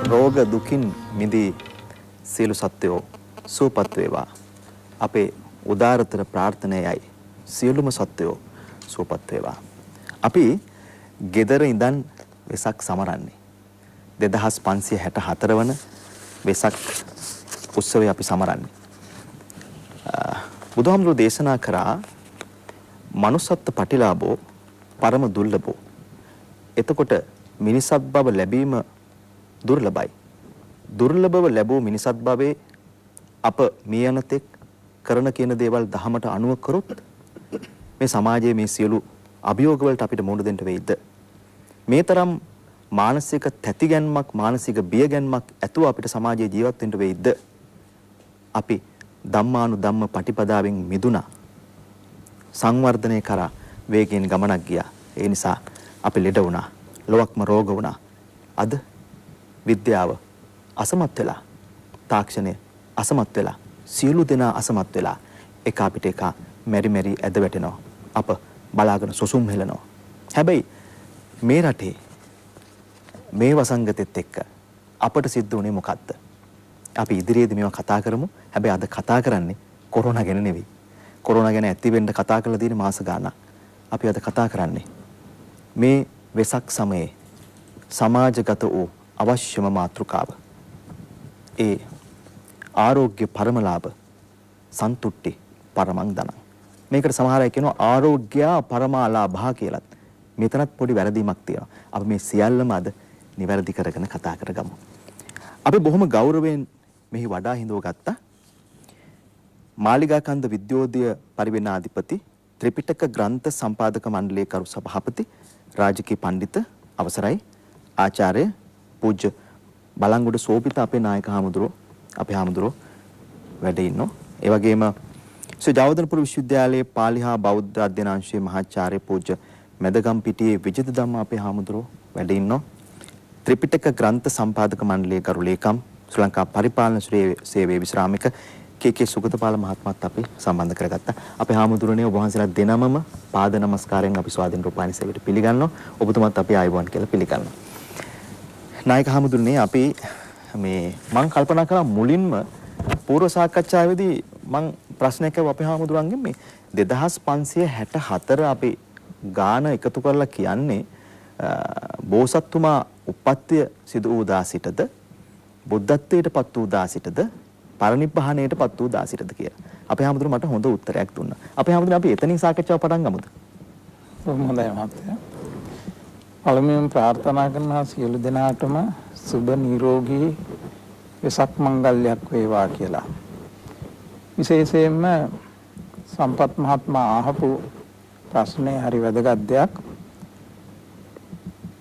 රෝග දුකින් මිදී සියලු සත්වයෝ සුවපත් වේවා. අපේ උදාරතර ප්‍රාර්ථනාවයි සියලුම සත්වයෝ සුවපත් වේවා. අපි ගෙදර ඉඳන් වෙසක් සමරන්නේ 2564 වන වෙසක් උත්සවය අපි සමරන්නේ. බුදුහාමුදුරුවෝ දේශනා කරා manussත්ත්ව පටිලාභෝ පරම දුර්ලභෝ. එතකොට මිනිසත් බව ලැබීම දුර්ලභයි. දුර්ලභව ලැබූ මිනිසත් භවයේ අප මේ යනතෙක් කරන කියන දේවල් දහමට අනුව කරොත් මේ සමාජයේ මේ සියලු අභියෝග වලට අපිට මුහුණ දෙන්න වෙයිද? මේ තරම් මානසික තැතිගැන්මක් මානසික බියගැන්මක් ඇතුව අපිට සමාජයේ ජීවත් වෙන්න වෙයිද? අපි ධම්මානුධම්ම පටිපදාවෙන් මිදුණා. සංවර්ධනය කරා වේගයෙන් ගමනක් ගියා. ඒ නිසා අපි ලෙඩ වුණා. ලොවක්ම රෝග වුණා. අද විද්‍යාව අසමත් වෙලා, තාක්ෂණය අසමත් වෙලා, සියලු දෙනා අසමත් වෙලා එක අපිට එක මෙරි මෙරි ඇද වැටෙනවා. අප බලාගෙන සොසුම් හෙලනවා. හැබැයි මේ රටේ මේ වසංගතෙත් එක්ක අපට සිද්ධ වුණේ මොකද්ද? අපි ඉදිරියේදී මේවා කතා කරමු. හැබැයි අද කතා කරන්නේ කොරෝනා ගැන නෙවෙයි. කොරෝනා ගැන ඇති වෙන්න කතා කරලා තියෙන මාස ගාණක්. අපි අද කතා කරන්නේ මේ වෙසක් සමයේ සමාජගත වූ අවශ්‍යම මාතෘකාව. ඒ ආරෝග්‍ය පරමලාභ සන්තුට්ටි පරමං ධනං. මේකට සමහර අය කියනවා ආරෝග්‍ය පරමාලාභා කියලත්. මෙතනත් පොඩි වැරදීමක් තියෙනවා. අපි මේ සියල්ලම අද නිවැරදි කරගෙන කතා කරගමු. අපි බොහොම ගෞරවයෙන් මෙහි වඩා හිඳවගත්තා මාලිගාකන්ද විද්‍යෝදය පරිවෙනාධිපති ත්‍රිපිටක ග්‍රන්ථ සම්පාදක මණ්ඩලයේ කරු සභාපති රාජකීය පඬිත අවසරයි ආචාර්ය පූජ්‍ය බලංගොඩ සෝපිත අපේ නායක හාමුදුරුවෝ අපේ හාමුදුරුවෝ වැඩ ඉන්නවා. ඒ වගේම ශ්‍රී ජයවර්ධනපුර විශ්වවිද්‍යාලයේ පාලි හා බෞද්ධ අධ්‍යනාංශයේ මහාචාර්ය පූජ්‍ය මෙදගම් පිටියේ විජිත ධම්ම අපේ හාමුදුරුවෝ වැඩ ඉන්නවා. ත්‍රිපිටක ග්‍රන්ථ සම්පාදක මණ්ඩලයේ ගරු ලේකම් ශ්‍රී ලංකා පරිපාලන සේවයේ විශ්‍රාමික කේ.කේ. සුගතපාල මහත්මයාත් අපි සම්බන්ධ කරගත්තා. අපේ හාමුදුරනේ ඔබ වහන්සේලා දෙනමම පාද නමස්කාරයෙන් අපි ස්වාධීන රූපවාහිනී සේවයට පිළිගන්නවා. ඔබතුමාත් අපි ආයුබෝවන් කියලා පිළිගන්නවා. නායක හාමුදුරනේ අපි මේ මම කල්පනා කරා මුලින්ම පූර්ව සාකච්ඡාවේදී මම ප්‍රශ්නයක් අහුවා අපේ හාමුදුරන්ගෙන් මේ 2564 අපි ගාන එකතු කරලා කියන්නේ බෝසත්තුමා උප්පත්තිය සිදු වූ දා සිටද බුද්ධත්වයට පත් වූ දා සිටද පරිනිබ්බාණයට පත් වූ දා සිටද කියලා. අපේ හාමුදුරුවෝ මට හොඳ උත්තරයක් දුන්නා. අපේ හාමුදුරුවෝ අපි එතනින් සාකච්ඡාව පටන් ගමුද? හොඳයි මහත්තයා. පළමුවෙන් ප්‍රාර්ථනා කරනවා සියලු දෙනාටම සුබ නිරෝගී වෙසක් මංගල්‍යයක් වේවා කියලා. විශේෂයෙන්ම සම්පත් මහත්මයා අහපු ප්‍රශ්නේ හරි වැදගත් දෙයක්.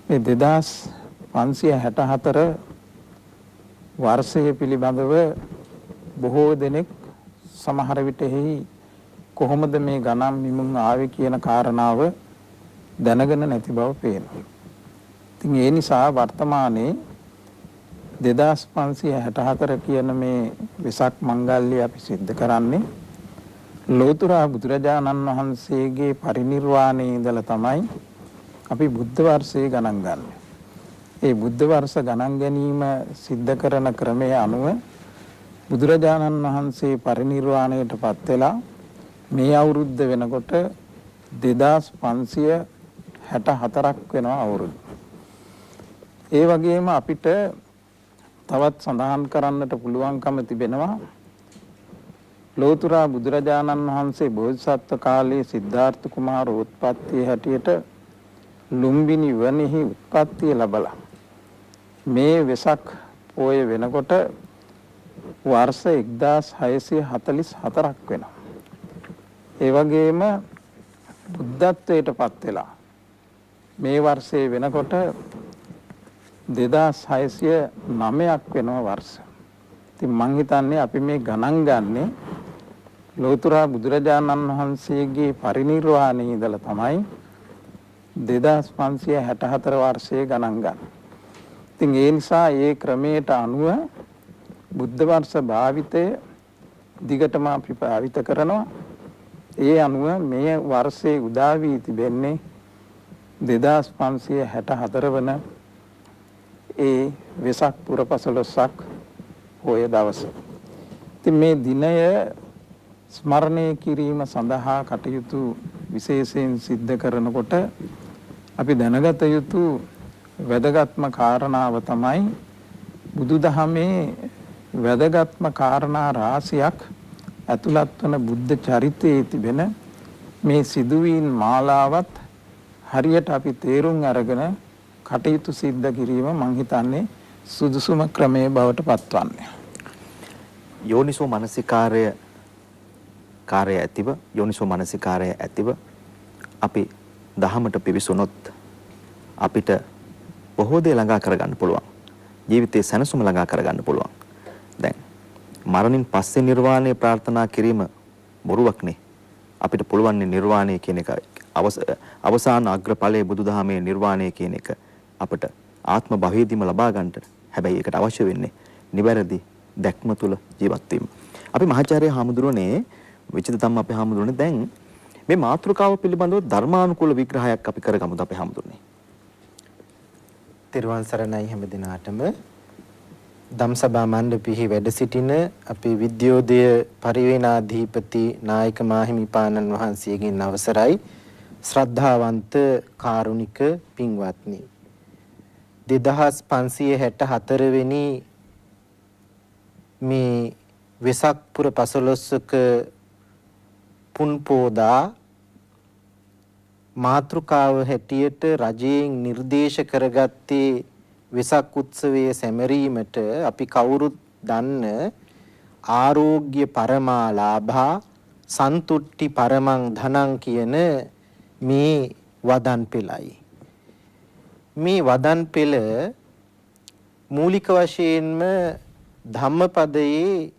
මේ 2564 වර්ෂය පිළිබඳව බොහෝ දෙනෙක් සමහර විටෙහි කොහොමද මේ ගණන් මිමුන් ආවේ කියන කාරණාව දැනගෙන නැති බව පේනවා. ඉතින් ඒ නිසා වර්තමානයේ 2564 කියන මේ වෙසක් මංගල්‍ය අපි සිද්ධ කරන්නේ ලෝතර බුදුරජාණන් වහන්සේගේ පරිනිර්වාණයේ ඉඳලා තමයි අපි බුද්ධ වර්ෂයේ ගණන් ගන්න. ඒ බුද්ධ වර්ෂ ගණන් ගැනීම සිද්ධ කරන ක්‍රමය අනුව බුදුරජාණන් වහන්සේ පරිනිර්වාණයටපත් වෙලා මේ අවුරුද්ද වෙනකොට 2564ක් වෙනවා අවුරුද්ද. ඒ වගේම අපිට තවත් සඳහන් කරන්නට පුළුවන්කම තිබෙනවා ලෝතර බුදුරජාණන් වහන්සේ බෝධිසත්ව කාලයේ සිද්ධාර්ථ කුමාරෝත්පත්තිය හැටියට ලුම්බිනි වනෙහි උත්පත්තිය ලැබලා මේ වෙසක් පෝය වෙනකොට වර්ෂ 1644ක් වෙනවා. ඒ වගේම බුද්ධත්වයට පත් වෙලා මේ වර්ෂයේ වෙනකොට 2609ක් වෙනවා වර්ෂ. ඉතින් මං හිතන්නේ අපි මේ ගණන් ගන්නේ ලෝතර බුදුරජාණන් වහන්සේගේ පරිනිර්වාණයේ ඉඳලා තමයි 2564 වර්ෂයේ ගණන් ගන්න. ඉතින් ඒ නිසා ඒ ක්‍රමයට අනුව බුද්ධ වර්ෂ භාවිතය දිගටම අපි භාවිත කරනවා. ඒ අනුව මේ වර්ෂයේ උදා වී තිබෙන්නේ 2564 වන ඒ වෙසක් පුර 15ක් පොය දවස. ඉතින් මේ දිනය ස්මරණය කිරීම සඳහා කටයුතු විශේෂයෙන් සිද්ධ කරනකොට අපි දැනගත යුතු වැදගත්ම කාරණාව තමයි බුදුදහමේ වැදගත්ම කාරණා රාශියක් ඇතුළත් වන බුද්ධ චරිතයේ තිබෙන මේ සිදුවීම් මාලාවත් හරියට අපි තේරුම් අරගෙන කටයුතු සිද්ධ කිරීම මං හිතන්නේ සුදුසුම ක්‍රමයේ බවට පත්වන්නේ. යෝනිසෝ මනසිකාරය යෝනිසෝ මනසිකාරය ඇතිව අපි දහමට පිවිසුනොත් අපිට බොහෝ දේ ළඟා කරගන්න පුළුවන්. ජීවිතයේ සැනසුම ළඟා කරගන්න පුළුවන්. දැන් මරණින් පස්සේ නිර්වාණය ප්‍රාර්ථනා කිරීම බොරුවක්නේ. අපිට පුළුවන් නිර්වාණය කියන එක අවසාන අග්‍රඵලයේ බුදුදහමේ නිර්වාණය කියන එක අපිට ආත්ම භවයේදීම ලබා ගන්නට. හැබැයි ඒකට අවශ්‍ය වෙන්නේ නිවැරදි දැක්ම තුල ජීවත් වීම. අපි මහාචාර්ය හාමුදුරනේ විචිත ධම්ම අපේ හාමුදුරනේ දැන් මේ මාතෘකාව පිළිබඳව ධර්මානුකූල විග්‍රහයක් අපි කරගමුද අපේ හාමුදුරනේ. තිරුවන් සරණයි හැම දිනාටම ධම්සභා මණ්ඩපෙහි වැඩ සිටින අපේ විද්‍යෝදය පරිවේනාධිපති නායක මාහිමිපාණන් වහන්සේගෙන් අවසරයි ශ්‍රද්ධාවන්ත කාරුණික පින්වත්නි 2564 වෙනි මේ වෙසක් පුර 15ක පුන්පෝදා මාතෘකාව හැටියට රජයෙන් නිර්දේශ කරගත්තේ වෙසක් උත්සවයේ සැමරීමට අපි කවුරුත් දන්න ආරෝග්‍ය පරමාලාභා සන්තුට්ටි පරමං ධනං කියන මේ වදන් පෙළයි. මේ වදන් පෙළ මූලික වශයෙන්ම ධම්මපදයේ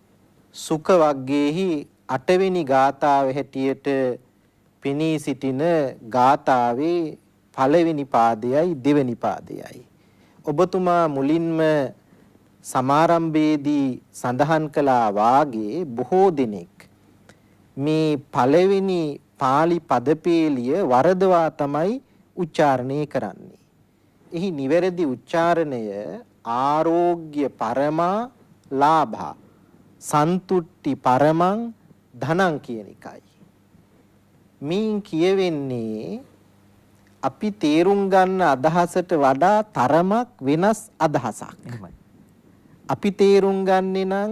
සුඛ වග්ගයේහි 8 වෙනි ගාථාව හැටියට පෙනී සිටින ගාථාවේ පළවෙනි පාදයයි දෙවෙනි පාදයයි. ඔබතුමා මුලින්ම සමාරම්භයේදී සඳහන් කළා වාගේ බොහෝ දෙනෙක් මේ පළවෙනි පාලි පදපේලිය වරදවා තමයි උච්චාරණය කරන්නේ. එහි නිවැරදි උච්චාරණය ආරෝග්‍ය පරමා ලාභා සන්තුට්ටි පරමං ධනං කියන එකයි. මින් කියවෙන්නේ අපි තේරුම් ගන්න අදහසට වඩා තරමක් වෙනස් අදහසක්. අපි තේරුම් ගන්නේ නම්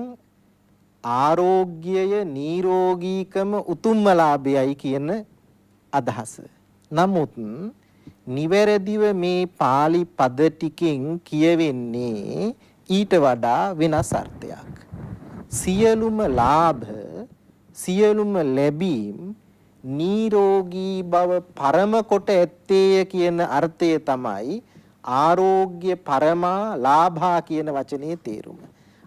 ආරෝග්‍යය නිරෝගීකම උතුම්ම ලාභයයි කියන අදහස. නමුත් නිවැරදිව මේ පාලි පද ටිකෙන් කියවෙන්නේ ඊට වඩා වෙනස් අර්ථයක්. සියලුම ලාභ සියලුම ලැබීම් නිරෝගී බව පරම කොට ඇත්තේය කියන අර්ථය තමයි ආරෝග්‍ය පරමා ලාභා කියන වචනේ තේරුම.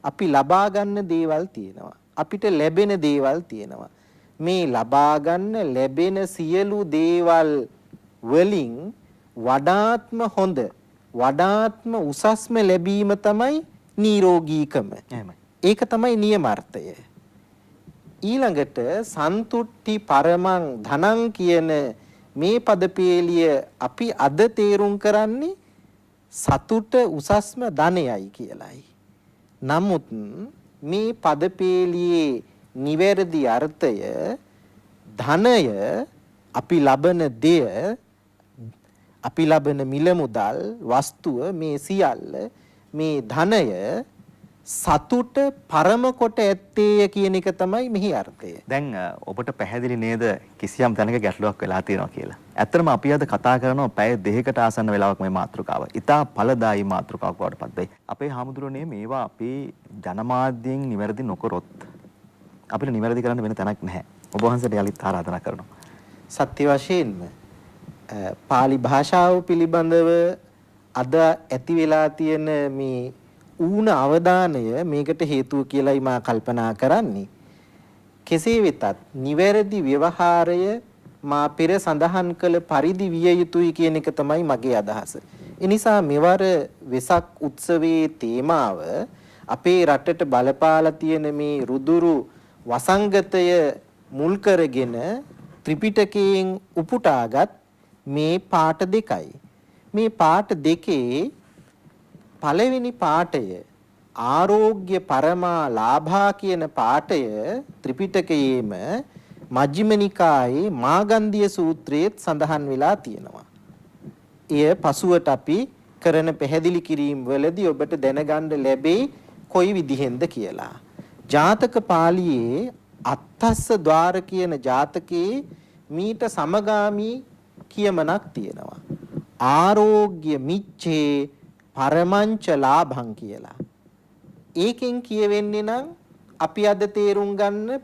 අපි ලබා ගන්න දේවල් තියෙනවා. අපිට ලැබෙන දේවල් තියෙනවා. මේ ලබා ගන්න ලැබෙන සියලු දේවල් වලින් වඩාත්ම හොඳ වඩාත්ම උසස්ම ලැබීම තමයි නිරෝගීකම. ඒක තමයි නියමාර්ථය. ඊළඟට සන්තුට්ටි පරමං ධනං කියන මේ පදපේලිය අපි අද තේරුම් කරන්නේ සතුට උසස්ම ධනයයි කියලයි. නමුත් මේ පදපේලියේ නිවැරදි අර්ථය ධනය අපි ලබන දෙය අපි ලබන මිල මුදල් වස්තුව මේ සියල්ල මේ ධනය සතුට පරම කොට ඇත්තේය කියන එක තමයි මෙහි අර්ථය. දැන් ඔබට පැහැදිලි නේද කිසියම් තැනක ගැටලුවක් වෙලා තියෙනවා කියලා. ඇත්තටම අපි අද කතා කරනවා පැය දෙකකට ආසන්න වෙලාවක් මේ මාතෘකාව. ඉතා ඵලදායී මාතෘකාවක් වඩ පත් වෙයි. අපේ හාමුදුරනේ මේවා අපේ ජනමාධ්‍යයෙන් නිවැරදි නොකරොත් අපිට නිවැරදි කරන්න වෙන තැනක් නැහැ. ඔබ වහන්සේට යලිත් ආරාධනා කරනවා. සත්‍ය වශයෙන්ම පාලි භාෂාව පිළිබඳව අද ඇති වෙලා තියෙන මේ ඌන අවධානය මේකට හේතුව කියලායි මා කල්පනා කරන්නේ. කෙසේ වෙතත් නිවැරදි ව්‍යවහාරය මා පෙර සඳහන් කළ පරිදි විය යුතුයි කියන එක තමයි මගේ අදහස. ඒ නිසා මෙවර වෙසක් උත්සවයේ තේමාව අපේ රටට බලපාලා තියෙන මේ රුදුරු වසංගතය මුල් කරගෙන ත්‍රිපිටකයෙන් උපුටාගත් මේ පාට දෙකයි. මේ පාට දෙකේ පළවෙනි පාඨය ආරෝග්‍ය පරමා ලාභා කියන පාඨය ත්‍රිපිටකයේම මජ්ක්‍ධිම නිකායේ මාගන්ධිය සූත්‍රයේත් සඳහන් වෙලා තියෙනවා. එය පසුවට අපි කරන පැහැදිලි කිරීම වලදී ඔබට දැනගන්න ලැබෙයි කොයි විදිහෙන්ද කියලා. ජාතක පාළියේ අත්තස්ස ద్వාර කියන ජාතකයේ මීට සමගාමී කියමනක් තියෙනවා. ආරෝග්‍ය මිච්ඡේ පරමංච ලාභං කියලා. ඒකෙන් කියවෙන්නේ නම් අපි අද තේරුම් ගන්න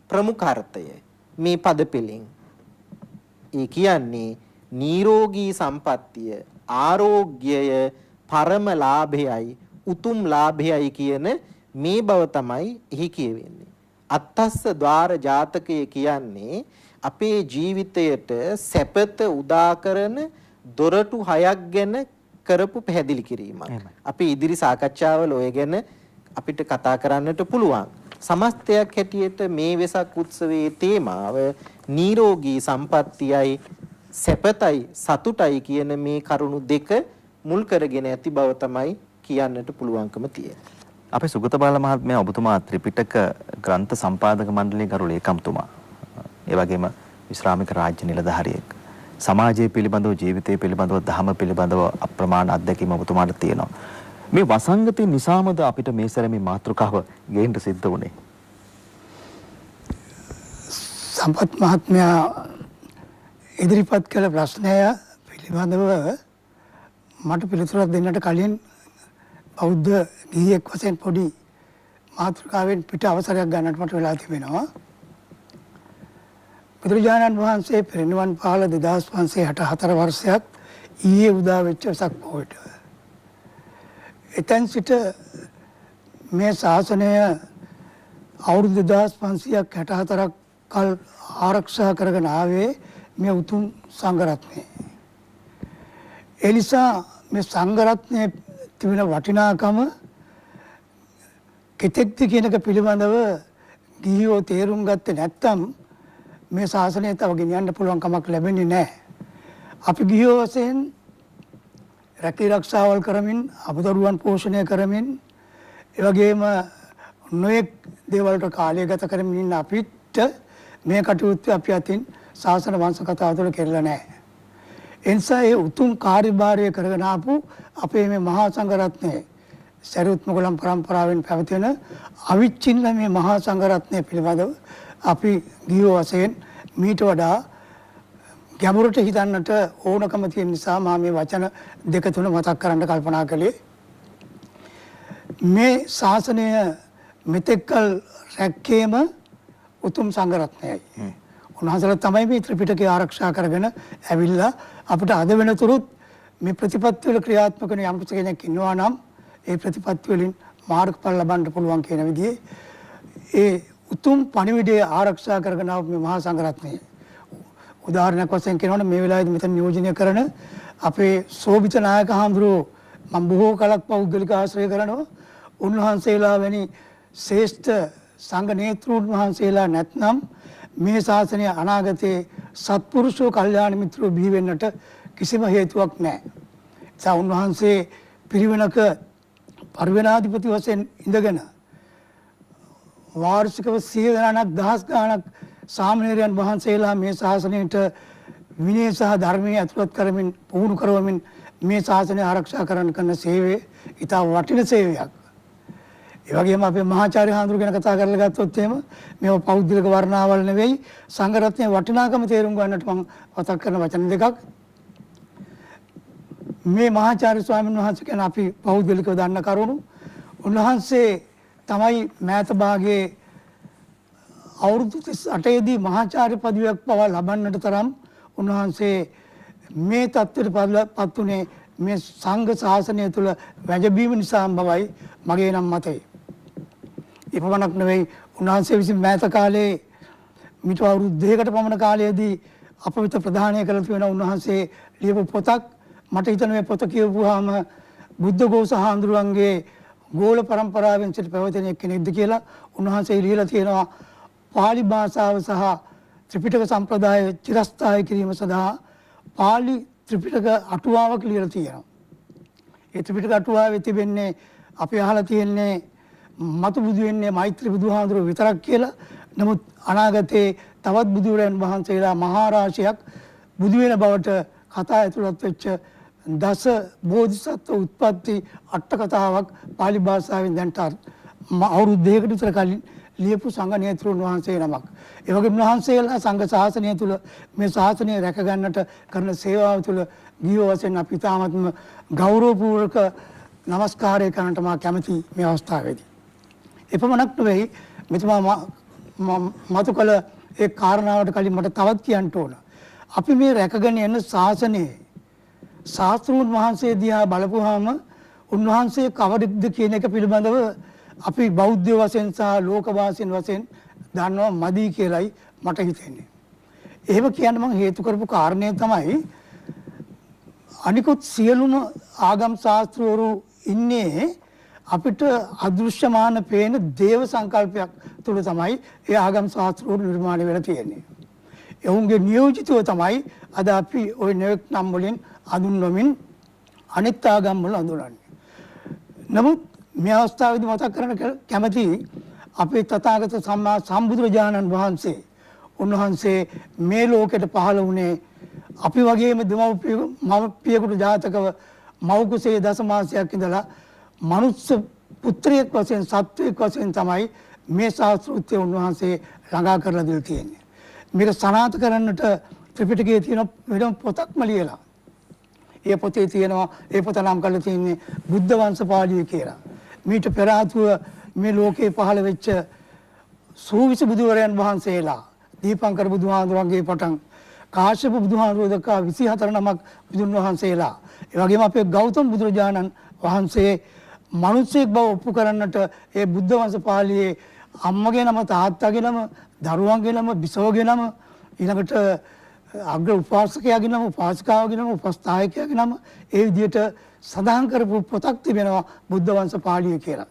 ප්‍රමුඛ අර්ථය මේ පද පෙළෙන්. ඒ කියන්නේ නිරෝගී සම්පත්තිය ආරෝග්‍යය පරම ලාභයයි උතුම් ලාභයයි කියන මේ බව තමයි එහි කියවෙන්නේ. අත්තස්ස ద్వාර ජාතකය කියන්නේ අපේ ජීවිතයට සැපත උදා කරන දොරටු 6ක් ගැන කරපු පැහැදිලි කිරීමක්. අපි ඉදිරි සාකච්ඡාවල ඔය ගැන අපිට කතා කරන්නට පුළුවන්. සමස්තයක් හැටියට මේ වෙසක් උත්සවයේ තේමාව නිරෝගී සම්පත්තියයි සැපතයි සතුටයි කියන මේ කරුණු දෙක මුල් කරගෙන ඇති බව තමයි කියන්නට පුළුවන්කම තියෙන්නේ. අපේ සුගත බාල මහත්මයා ඔබතුමා ත්‍රිපිටක ග්‍රන්ථ සම්පාදක මණ්ඩලයේ ගරු ලේකම්තුමා. ඒ වගේම විශ්‍රාමික රාජ්‍ය නිලධාරියෙක්. සමාජයේ පිළිබඳව ජීවිතයේ පිළිබඳව ධර්ම පිළිබඳව අප්‍රමාණ අත්දැකීම් ඔබතුමාට තියෙනවා. මේ වසංගතය නිසාමද අපිට මේ සැරේ මාතෘකාව ගේන්න සිද්ධ වුණේ? සම්පත් මහත්මයා ඉදිරිපත් කළ ප්‍රශ්නය පිළිබඳව මට පිළිතුරක් දෙන්නට කලින් බෞද්ධ ගිහියෙක් වශයෙන් පොඩි මාතෘකාවෙන් පිට අවසරයක් ගන්නට මට වෙලා තිබෙනවා. බුදුරජාණන් වහන්සේ පිරිනිවන් පාල 2564 වර්ෂයක් ඊයේ උදා වෙච්ච වෙසක් පොහොයට. එතෙන් සිට මේ ශාසනය අවුරුදු 2564ක් කල් ආරක්ෂා කරගෙන ආවේ මේ උතුම් සංඝරත්නය. ඒ නිසා මේ සංඝරත්නයේ තිබෙන වටිනාකම කෙතෙක්ද කියන එක පිළිබඳව ගිහියෝ තේරුම් ගත්තේ නැත්නම් මේ ශාසනය තව ගෙනියන්න පුළුවන් කමක් ලැබෙන්නේ නැහැ. අපි ගිහියෝ වශයෙන් රැකී රක්ෂාවල් කරමින් අබදරුවන් පෝෂණය කරමින් ඒ වගේම නොයෙක් දේවල්ට කාලය ගත කරමින් ඉන්න අපිට මේ කටයුත්ත අපි අතින් ශාසන වංශ කතාව තුළ කෙරෙලා නැහැ. ඒ නිසා ඒ උතුම් කාර්යභාරය කරගෙන ආපු අපේ මේ මහා සංඝරත්නයේ සරියුත් මුගලන් පරම්පරාවෙන් පැවතෙන අවිච්ඡින්න මේ මහා සංඝරත්නය පිළිබඳව අපි ගියෝ වශයෙන් මීට වඩා ගැඹුරට හිතන්නට ඕනකම තියෙන නිසා මම මේ වචන දෙක තුන මතක් කරන්න කල්පනා කළේ. මේ ශාසනය මෙතෙක්කල් රැක්කේම උතුම් සංඝරත්නයයි. උන්වහන්සේලා තමයි මේ ත්‍රිපිටකය ආරක්ෂා කරගෙන ඇවිල්ලා අපිට අද වෙනතුරුත් මේ ප්‍රතිපත්ති වල ක්‍රියාත්මක වෙන යම් කෙනෙක් ඉන්නවා නම් ඒ ප්‍රතිපත්ති වලින් මාර්ගඵල ලබන්න පුළුවන් කියන විදිහේ ඒ උතුම් පණිවිඩය ආරක්ෂා කරගෙන ආව මේ මහා සංඝරත්නය. උදාහරණයක් වශයෙන් කියනවනම් මේ වෙලාවේදී මෙතන නියෝජනය කරන අපේ සෝබිත නායක හඳුරෝ මම බොහෝ කලක් පෞද්ගලික ආශ්‍රය කරනවා. උන්වහන්සේලා වැනි ශ්‍රේෂ්ඨ සංඝ නේතෘන් වහන්සේලා නැත්නම් මේ ශාසනය අනාගතයේ සත්පුරුෂෝ කල්යාණ මිත්‍රෝ බිහි වෙන්නට කිසිම හේතුවක් නැහැ. ඒ උන්වහන්සේ පිරිවෙනක පරිවෙනාධිපති වශයෙන් ඉඳගෙන වාර්ෂිකව 100 ගණනක් දහස් ගණනක් සාමණේරයන් වහන්සේලා මේ ශාසනයට විනය සහ ධර්මයේ ඇතුළත් කරමින් පුහුණු කරවමින් මේ ශාසනය ආරක්ෂා කරන සේවය ඉතා වටින සේවයක්. ඒ වගේම අපේ මහාචාර්ය හාමුදුරු ගැන කතා කරලා ගත්තොත් එහෙම මේව පෞද්ගලික වර්ණාවල් නෙවෙයි සංඝරත්නයේ වටිනාකම තේරුම් ගන්නට මම මතක් කරන වචන දෙකක්. මේ මහාචාර්ය ස්වාමීන් වහන්සේ ගැන අපි පෞද්ගලිකව දන්න කරුණු. උන්වහන්සේ තමයි මෑත භාගයේ අවුරුදු 38 දී මහාචාර්ය පදවියක් පවා ලබන්නට තරම් උන්වහන්සේ මේ තත්ත්වයට පත් වුණේ මේ සංඝ ශාසනය තුළ වැජබීම නිසා බවයි මගේ නම් මතය. එපමණක් නෙවෙයි උන්වහන්සේ විසින් මෑත කාලේ මිට අවුරුදු 2කට පමණ කාලයේදී අප වෙත ප්‍රදානය කළ තියෙන උන්වහන්සේ ලියපු පොතක් මට හිතෙන මේ පොත කියවුවාම බුද්ධඝෝෂ හාමුදුරුවන්ගේ ගෝල පරම්පරාවෙන් සිට පැවතෙන කෙනෙක්ද කියලා උන්වහන්සේ ලියලා තියෙනවා. පාලි භාෂාව සහ ත්‍රිපිටක සම්ප්‍රදාය චිරස්ථායී කිරීම සඳහා පාලි ත්‍රිපිටක අටුවාවක් ලියලා තියෙනවා. ඒ ත්‍රිපිටක අටුවාවේ තිබෙන්නේ අපි අහලා තියෙන්නේ මතු බුදු වෙන්නේ මෛත්‍රී බුදුහාඳුර විතරක් කියලා. නමුත් අනාගතේ තවත් බුදුරයන් වහන්සේලා මහා රාශියක් බුදු වෙන බවට කතා ඇතුළත් වෙච්ච දස බෝධිසත්ව උත්පත්ති අට කතාවක් පාලි භාෂාවෙන් දැන්ට අවුරුදු දෙකකට විතර කලින් ලියපු සංඝ නේතෘන් වහන්සේ නමක්. ඒ වගේම වහන්සේලා සංඝ ශාසනය තුල මේ ශාසනය රැක ගන්නට කරන සේවාව තුල ගියව වශයෙන් අපි තාමත්ම ගෞරවපූර්වක নমස්කාරය කරන්නට මා කැමති මේ අවස්ථාවේදී. එපමණක් නෙවෙයි මෙතුමා මතු කළ ඒ කාරණාවට කලින් මට තවත් කියන්න ඕන. අපි මේ රැකගෙන යන ශාසනයේ ශාස්ත්‍රූන් වහන්සේ දිහා බලපුවාම උන්වහන්සේ කවරෙක්ද කියන එක පිළිබඳව අපි බෞද්ධ වශයෙන් සහ ලෝකවාසීන් වශයෙන් දන්නවා මදි කියලායි මට හිතෙන්නේ. එහෙම කියන්න මම හේතු කරපු කාරණය තමයි අනිකුත් සියලුම ආගම් ශාස්ත්‍රවරු ඉන්නේ අපිට අදෘශ්‍යමාන පේන දේව සංකල්පයක් තුළ තමයි ඒ ආගම් ශාස්ත්‍රවරු නිර්මාණය වෙලා තියෙන්නේ. එවුන්ගේ නියෝජිතව තමයි අද අපි ওই නෙවෙක් නම් වලින් අඳුන්වමින් අනිත් ආගම් වල අඳුරන්නේ. නමුත් මේ අවස්ථාවේදී මතක් කරන්න කැමති අපේ තථාගත සම්මා සම්බුදුරජාණන් වහන්සේ උන්වහන්සේ මේ ලෝකෙට පහළ වුණේ අපි වගේම දෙමව්පියෙකුට ජාතකව මව් කුසේ දසමාසයක් ඉඳලා මනුස්ස පුත්‍රයෙක් වශයෙන් සත්වයෙක් වශයෙන් තමයි මේ ශාස්ත්‍රූත්‍ය උන්වහන්සේ ළඟා කරලා දෙලා තියෙන්නේ. මේක සනාථ කරන්නට ත්‍රිපිටකයේ තියෙන වෙනම පොතක්ම ලියලා. ඒ පොතේ තියෙනවා ඒ පොත නම් කරලා තියෙන්නේ බුද්ධ වංශපාළිය කියලා. මීට පෙර ආතුව මේ ලෝකේ පහළ වෙච්ච සූවිසි බුදුවරයන් වහන්සේලා දීපංකර බුදුහාඳුරන්ගේ පටන් කාශ්‍යප බුදුහාඳුර දක්වා 24 නමක් බුදුන් වහන්සේලා ඒ වගේම අපේ ගෞතම බුදුරජාණන් වහන්සේ මිනිසෙක් බව ඔප්පු කරන්නට ඒ බුද්ධ වංශපාළියේ අම්මගේ නම තාත්තගේ නම දරුවන්ගේ නම බිසවගේ නම ඊළඟට අග්‍ර උපාසකයාගේ නම උපාසිකාවගේ නම උපස්ථායකයාගේ නම ඒ විදිහට සඳහන් කරපු පොතක් තිබෙනවා බුද්ධ වංශපාළිය කියලා.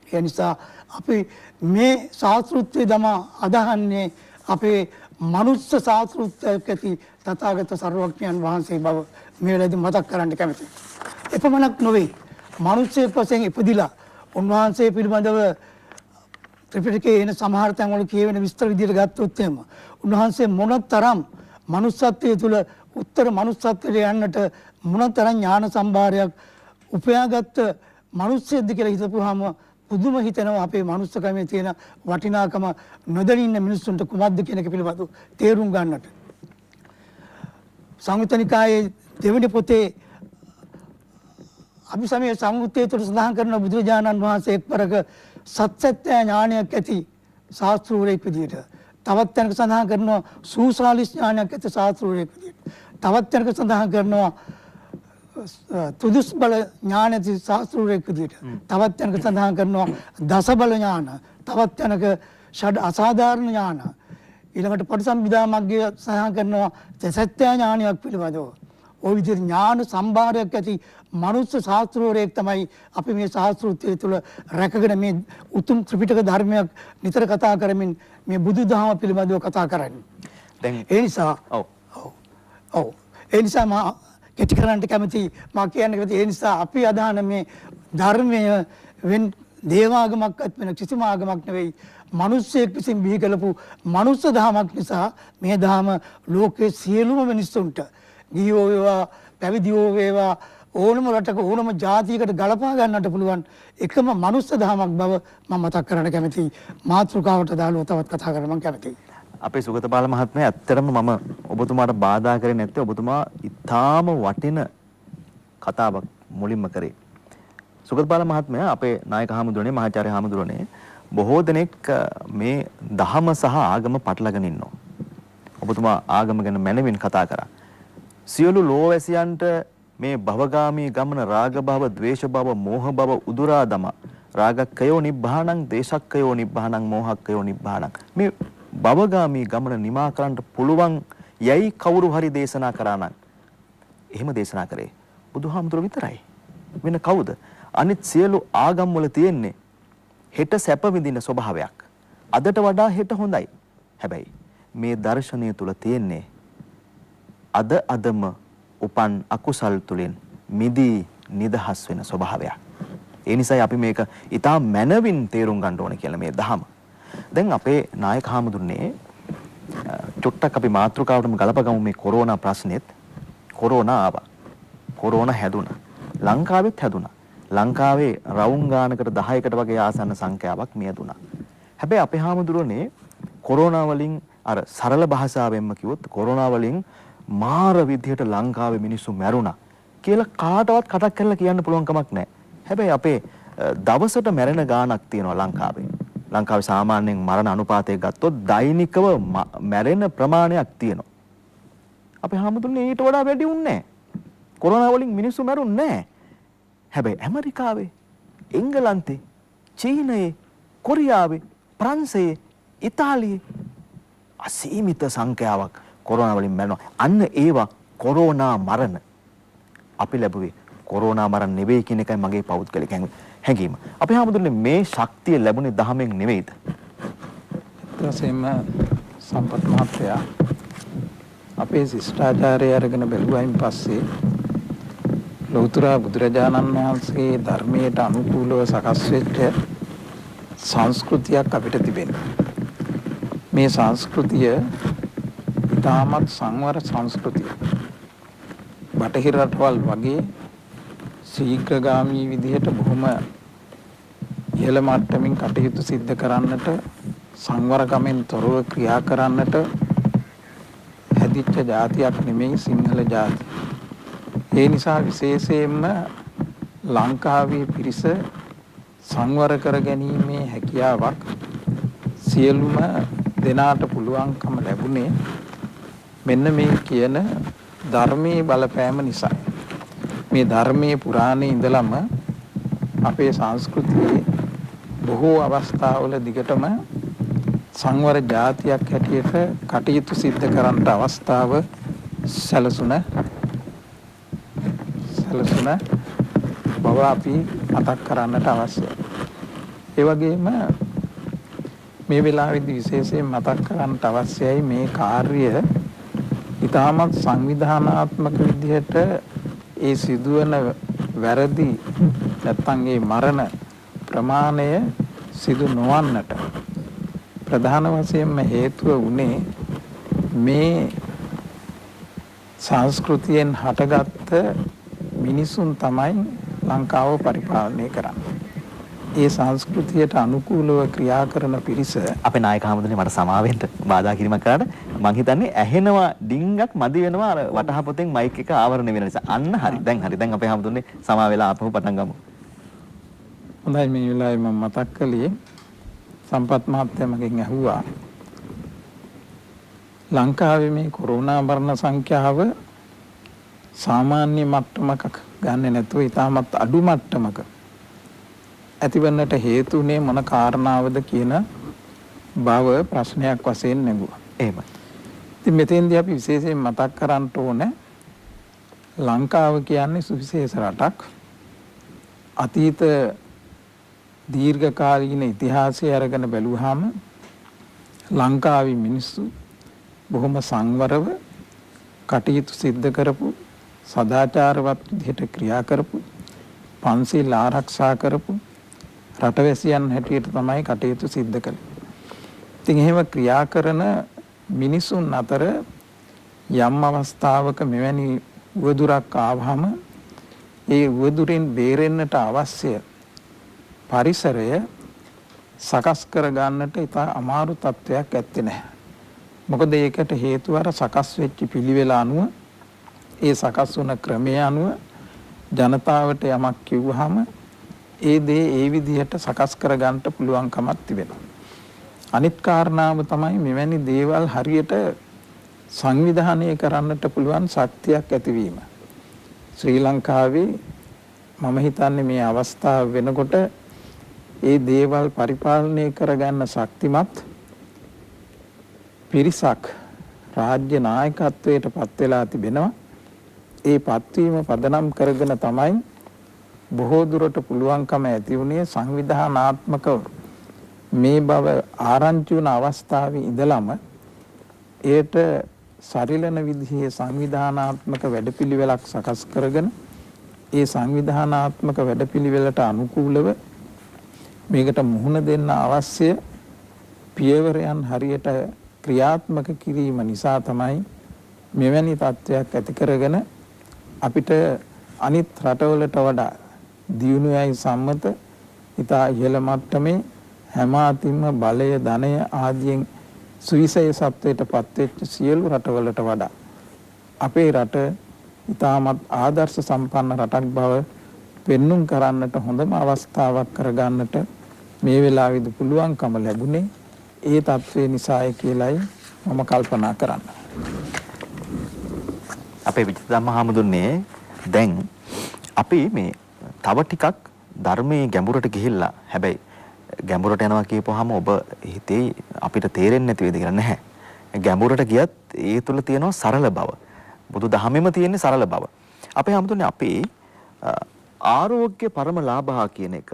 ඒ නිසා අපි මේ ශාස්ත්‍රූත්වය දම අදහන්නේ අපේ මනුස්ස ශාස්ත්‍රූත්වයක් ඇති තථාගත සර්වඥයන් වහන්සේ බව මේ වෙලාවේදී මතක් කරන්න කැමතියි. එපමණක් නොවේ මනුස්සයෙක් වශයෙන් ඉපදිලා උන්වහන්සේ පිළිබඳව ත්‍රිපිටකයේ එන සමහර තැන්වල කියවෙන විස්තර විදිහට ගත්තොත් එහෙම උන්වහන්සේ මොනතරම් මනුස්සත්වයේ තුල උත්තර මනුස්සත්වයට යන්නට මොනතරම් ඥාන සම්භාරයක් උපයාගත්ත මනුස්සයෙක්ද කියලා හිතපුවාම පුදුම හිතෙනවා අපේ මනුස්සකමේ තියෙන වටිනාකම නොදැනී ඉන්න මිනිස්සුන්ට කුමක්ද කියන එක පිළිබඳව තේරුම් ගන්නට. සංයුත්ත නිකායේ දෙවෙනි පොතේ අභිසමය සංයුත්තේ තුල සඳහන් කරන බුදුරජාණන් වහන්සේ එක්වරක සත්‍යත්‍ය ඥානයක් ඇති ශාස්ත්‍රූරෙක් විදියට තවත් තැනක සඳහන් කරනවා සූසාලිස් ඥානයක් ඇති ශාස්ත්‍රූරෙක් විදියට තවත් තැනක සඳහන් කරනවා තුදුස් බල ඥාන ඇති ශාස්ත්‍රූරෙක් විදියට තවත් තැනක සඳහන් කරනවා දස බල ඥාන තවත් තැනක ෂඩ අසාධාරණ ඥාන ඊළඟට පටිසම්භිදා මග්ගය සඳහන් කරනවා සත්‍ය ඥානයක් පිළිබඳව ওই විදිහට ඥාන සම්භාරයක් ඇති මනුස්ස ශාස්ත්‍රවරයෙක් තමයි අපි මේ ශාස්ත්‍රූත්වය තුළ රැකගෙන මේ උතුම් ත්‍රිපිටක ධර්මයක් නිතර කතා කරමින් මේ බුදුදහම පිළිබඳව කතා කරන්නේ. දැන් ඒ නිසා ඒ නිසා මා කෙටි කරන්න කැමති මා කියන්න කැමති ඒ නිසා අපි අදහන මේ ධර්මය වෙන දේවාගමක්වත් වෙන කිසිම ආගමක් නෙවෙයි මිනිස්සෙක් විසින් බිහි කළපු මනුස්ස දහමක් නිසා මේ දහම ලෝකයේ සියලුම මිනිස්සුන්ට ගියෝ වේවා පැවිදිෝ වේවා ඕනම රටක ඕනම ජාතියකට ගලපා ගන්නට පුළුවන් එකම මනුස්ස දහමක් බව මම මතක් කරන්න කැමතියි. මාතෘකාවට දාලා තවත් කතා කරන්න මම කැමතියි. අපේ සුගතපාල මහත්මයා ඇත්තටම මම ඔබතුමාට බාධා කරේ නැත්තේ ඔබතුමා ඊටාම වටින කතාවක් මුලින්ම කරේ. සුගතපාල මහත්මයා අපේ නායක හාමුදුරනේ මහාචාර්ය හාමුදුරනේ බොහෝ දෙනෙක් මේ දහම සහ ආගම පටලගෙන ඉන්නවා. ඔබතුමා ආගම ගැන මැනවින් කතා කරා. සියලු ලෝවැසියන්ට මේ භවගාමී ගමන රාග භව, ද්වේෂ භව, මෝහ භව උදුරා දම රාගක්කයෝ නිබ්බාණං, දේශක්කයෝ නිබ්බාණං, මෝහක්කයෝ නිබ්බාණං. මේ භවගාමී ගමන නිමා කරන්න පුළුවන් යයි කවුරු හරි දේශනා කරා නම් එහෙම දේශනා කරේ බුදුහාමුදුරුවෝ විතරයි. වෙන කවුද? අනිත් සියලු ආගම් වල තියෙන්නේ හෙට සැප විඳින ස්වභාවයක්. අදට වඩා හෙට හොඳයි. හැබැයි මේ දර්ශනය තුල තියෙන්නේ අදම උපන් අකුසල් තුලින් මිදී නිදහස් වෙන ස්වභාවයක්. ඒ නිසායි අපි මේක ඊටා මනවින් තේරුම් ගන්න ඕනේ කියලා මේ දහම. දැන් අපේ නායක හාමුදුරනේ චුට්ටක් අපි මාතෘකාවටම ගලපගමු මේ කොරෝනා ප්‍රශ්නෙත්. කොරෝනා ආවා. කොරෝනා හැදුනා. ලංකාවෙත් හැදුනා. ලංකාවේ රවුම් ගානකට 10කට වගේ ආසන්න සංඛ්‍යාවක් මියදුනා. හැබැයි අපේ හාමුදුරනේ කොරෝනා වලින් අර සරල භාෂාවෙන්ම කිව්වොත් කොරෝනා වලින් මාර විදියට ලංකාවේ මිනිස්සු මැරුණා කියලා කාටවත් කටක් කරලා කියන්න පුළුවන් කමක් නැහැ. හැබැයි අපේ දවසට මැරෙන ගාණක් තියෙනවා ලංකාවේ. ලංකාවේ සාමාන්‍යයෙන් මරණ අනුපාතය ගත්තොත් දෛනිකව මැරෙන ප්‍රමාණයක් තියෙනවා. අපේ හාමුදුරනේ ඊට වඩා වැඩි උන්නේ නැහැ. කොරෝනා වලින් මිනිස්සු මැරුන්නේ නැහැ. හැබැයි ඇමරිකාවේ, එංගලන්තේ, චීනයේ, කොරියාවේ, ප්‍රංශයේ, ඉතාලියේ අසීමිත සංඛ්‍යාවක් කොරෝනා වලින් මැරෙනවා. අන්න ඒවා කොරෝනා මරණ. අපි ලැබුවේ කොරෝනා මරණ නෙවෙයි කියන එකයි මගේ පෞද්ගලික හැඟීම. අපි හැමෝටම මේ ශක්තිය ලැබුණේ දහමෙන් නෙවෙයිද? ඊටසෙම සම්පත් මහත්තයා අපේ ශිෂ්ටාචාරය අරගෙන බැලුවයින් පස්සේ ලෞතර බුදුරජාණන් වහන්සේ ධර්මයට අනුකූලව සකස් වෙච්ච සංස්කෘතියක් අපිට තිබෙනවා. මේ සංස්කෘතිය ඉතාමත් සංවර සංස්කෘතියක්. බටහිර රටවල් වගේ ශීඝ්‍රගාමී විදිහට බොහොම ඉහළ මට්ටමින් කටයුතු සිද්ධ කරන්නට සංවරකමෙන් තොරව ක්‍රියා කරන්නට හැදිච්ච ජාතියක් නෙමෙයි සිංහල ජාතිය. ඒ නිසා විශේෂයෙන්ම ලංකාවේ පිරිස සංවර කර ගැනීමේ හැකියාවක් සියලුම දෙනාට පුළුවන්කම ලැබුණේ මෙන්න මේ කියන ධර්මයේ බලපෑම නිසා. මේ ධර්මයේ පුරාණේ ඉඳලම අපේ සංස්කෘතියේ බොහෝ අවස්ථාවල දිගටම සංවර ජාතියක් හැටියට කටයුතු සිද්ධ කරන්නට අවස්ථාව සැලසුණ බව අපි මතක් කරන්නට අවශ්‍යයි. ඒ වගේම මේ වෙලාවේදී විශේෂයෙන් මතක් කරන්නට අවශ්‍යයි මේ කාර්ය ඉතාමත් සංවිධානාත්මක විදිහට ඒ සිදුවන වැරදි නැත්නම් ඒ මරණ ප්‍රමාණය සිදු නොවන්නට ප්‍රධාන වශයෙන්ම හේතුව වුණේ මේ සංස්කෘතියෙන් හටගත්ත මිනිසුන් තමයි ලංකාව පරිපාලනය කරන්නේ. ඒ සංස්කෘතියට අනුකූලව ක්‍රියා කරන පිරිස අපේ නායක හමුදුනේ මට සමාවෙන්න බාධා කිරීමක් කරාට මං හිතන්නේ ඇහෙනවා ඩිංගක් මදි වෙනවා අර වටහපොතෙන් මයික් එක ආවරණය වෙන නිසා. අන්න හරි. දැන් අපේ හමුදුනේ සමා වෙලා ආපහු පටන් ගමු. හොඳයි මේ වෙලාවේ මම මතක් කළේ සම්පත් මහත්තයා මගෙන් ඇහුවා ලංකාවේ මේ කොරෝනා මරණ සංඛ්‍යාව සාමාන්‍ය මට්ටමක ගන්න නැතුව ඉතාමත් අඩු මට්ටමක ඇතිවන්නට හේතුනේ මොන කාරණාවද කියන බව ප්‍රශ්නයක් වශයෙන් නැගුවා. එහෙමයි. ඉතින් මෙතෙන්දී අපි විශේෂයෙන් මතක් කරන්න ඕනේ ලංකාව කියන්නේ සුවිශේෂ රටක්. අතීත දීර්ඝකාලීන ඉතිහාසය අරගෙන බැලුවාම ලංකාවේ මිනිස්සු බොහොම සංවරව කටයුතු සිද්ධ කරපු සදාචාරවත් විදිහට ක්‍රියා කරපු පන්සිල් ආරක්ෂා කරපු රටවැසියන් හැටියට තමයි කටයුතු සිද්ධ කළේ. ඉතින් එහෙම ක්‍රියා කරන මිනිසුන් අතර යම් අවස්ථාවක මෙවැනි උවදුරක් ආවහම ඒ උවදුරින් බේරෙන්නට අවශ්‍ය පරිසරය සකස් කර ගන්නට ඉතා අමාරු තත්ත්වයක් ඇත්තේ නැහැ. මොකද ඒකට හේතුව අර සකස් වෙච්ච පිළිවෙල අනුව ඒ සකස් වුණ ක්‍රමය අනුව ජනතාවට යමක් කිව්වහම ඒ දේ ඒ විදිහට සකස් කර ගන්නට පුළුවන්කමක් තිබෙනවා. අනිත් කාරණාව තමයි මෙවැනි දේවල් හරියට සංවිධානය කරන්නට පුළුවන් ශක්තියක් ඇතිවීම. ශ්‍රී ලංකාවේ මම හිතන්නේ මේ අවස්ථාව වෙනකොට ඒ දේවල් පරිපාලනය කරගන්න ශක්තිමත් පිරිසක් රාජ්‍ය නායකත්වයට පත් වෙලා තිබෙනවා. ඒ පත්වීම පදනම් කරගෙන තමයි බොහෝ දුරට පුළුවන්කම ඇති වුණේ සංවිධානාත්මකව මේ බව ආරංචි වුණ අවස්ථාවේ ඉඳලම ඒට සරිලන විදිහේ සංවිධානාත්මක වැඩපිළිවෙලක් සකස් කරගෙන ඒ සංවිධානාත්මක වැඩපිළිවෙලට අනුකූලව මේකට මුහුණ දෙන්න අවශ්‍ය පියවරයන් හරියට ක්‍රියාත්මක කිරීම නිසා තමයි මෙවැනි තත්ත්වයක් ඇති කරගෙන අපිට අනිත් රටවලට වඩා දියුණුවයි සම්මත ඉතා ඉහළ මට්ටමේ හැම අතින්ම බලය ධනය ආදියෙන් සුවිශේෂත්වයට පත්වෙච්ච සියලු රටවලට වඩා අපේ රට ඉතාමත් ආදර්ශ සම්පන්න රටක් බව පෙන්눔 කරන්නට හොඳම අවස්ථාවක් කරගන්නට මේ වෙලාවේදී පුළුවන්කම ලැබුණේ ඒ තත්ත්වේ නිසායි කියලයි මම කල්පනා කරන්නේ. අපේ විචිතධම්ම හාමුදුරනේ දැන් අපි මේ තව ටිකක් ධර්මයේ ගැඹුරට ගිහිල්ලා හැබැයි ගැඹුරට යනවා කියපුවාම ඔබ හිතේ අපිට තේරෙන්නේ නැති වේද කියලා නැහැ. ගැඹුරට ගියත් ඒ තුල තියෙනවා සරල බව. බුදු දහමෙම තියෙන සරල බව. අපේ හාමුදුරනේ අපේ ආරෝග්‍ය පරම ලාභා කියන එක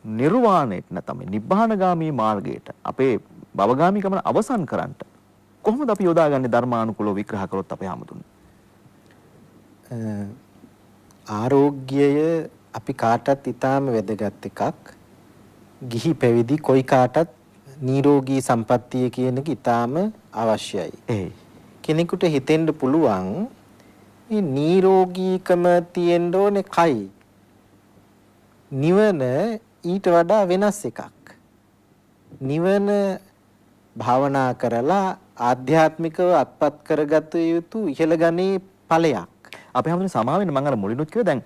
නිර්වාණයට නැත්නම් නිබ්බානගාමී මාර්ගයට අපේ භවගාමී ගමන අවසන් කරන්නට කොහොමද අපි යොදාගන්නේ ධර්මානුකූලව විග්‍රහ කරොත් අපේ හාමුදුරනේ? ආරෝග්‍යය අපි කාටත් ඊටාම වැදගත් එකක්. ගිහි පැවිදි කොයි කාටත් නිරෝගී සම්පත්තිය කියන එක ඊටාම අවශ්‍යයි. කෙනෙකුට හිතෙන්න පුළුවන් මේ නිරෝගීකම තියෙන්න ඕනේ කයි. නිවන ඊට වඩා වෙනස් එකක්. නිවන භාවනා කරලා ආධ්‍යාත්මිකව අත්පත් කරගත යුතු ඉහළ ගණේ ඵලයක්. අපි හැමෝටම සමා වෙන්න මම අර මුලිනුත් කිව්වා දැන්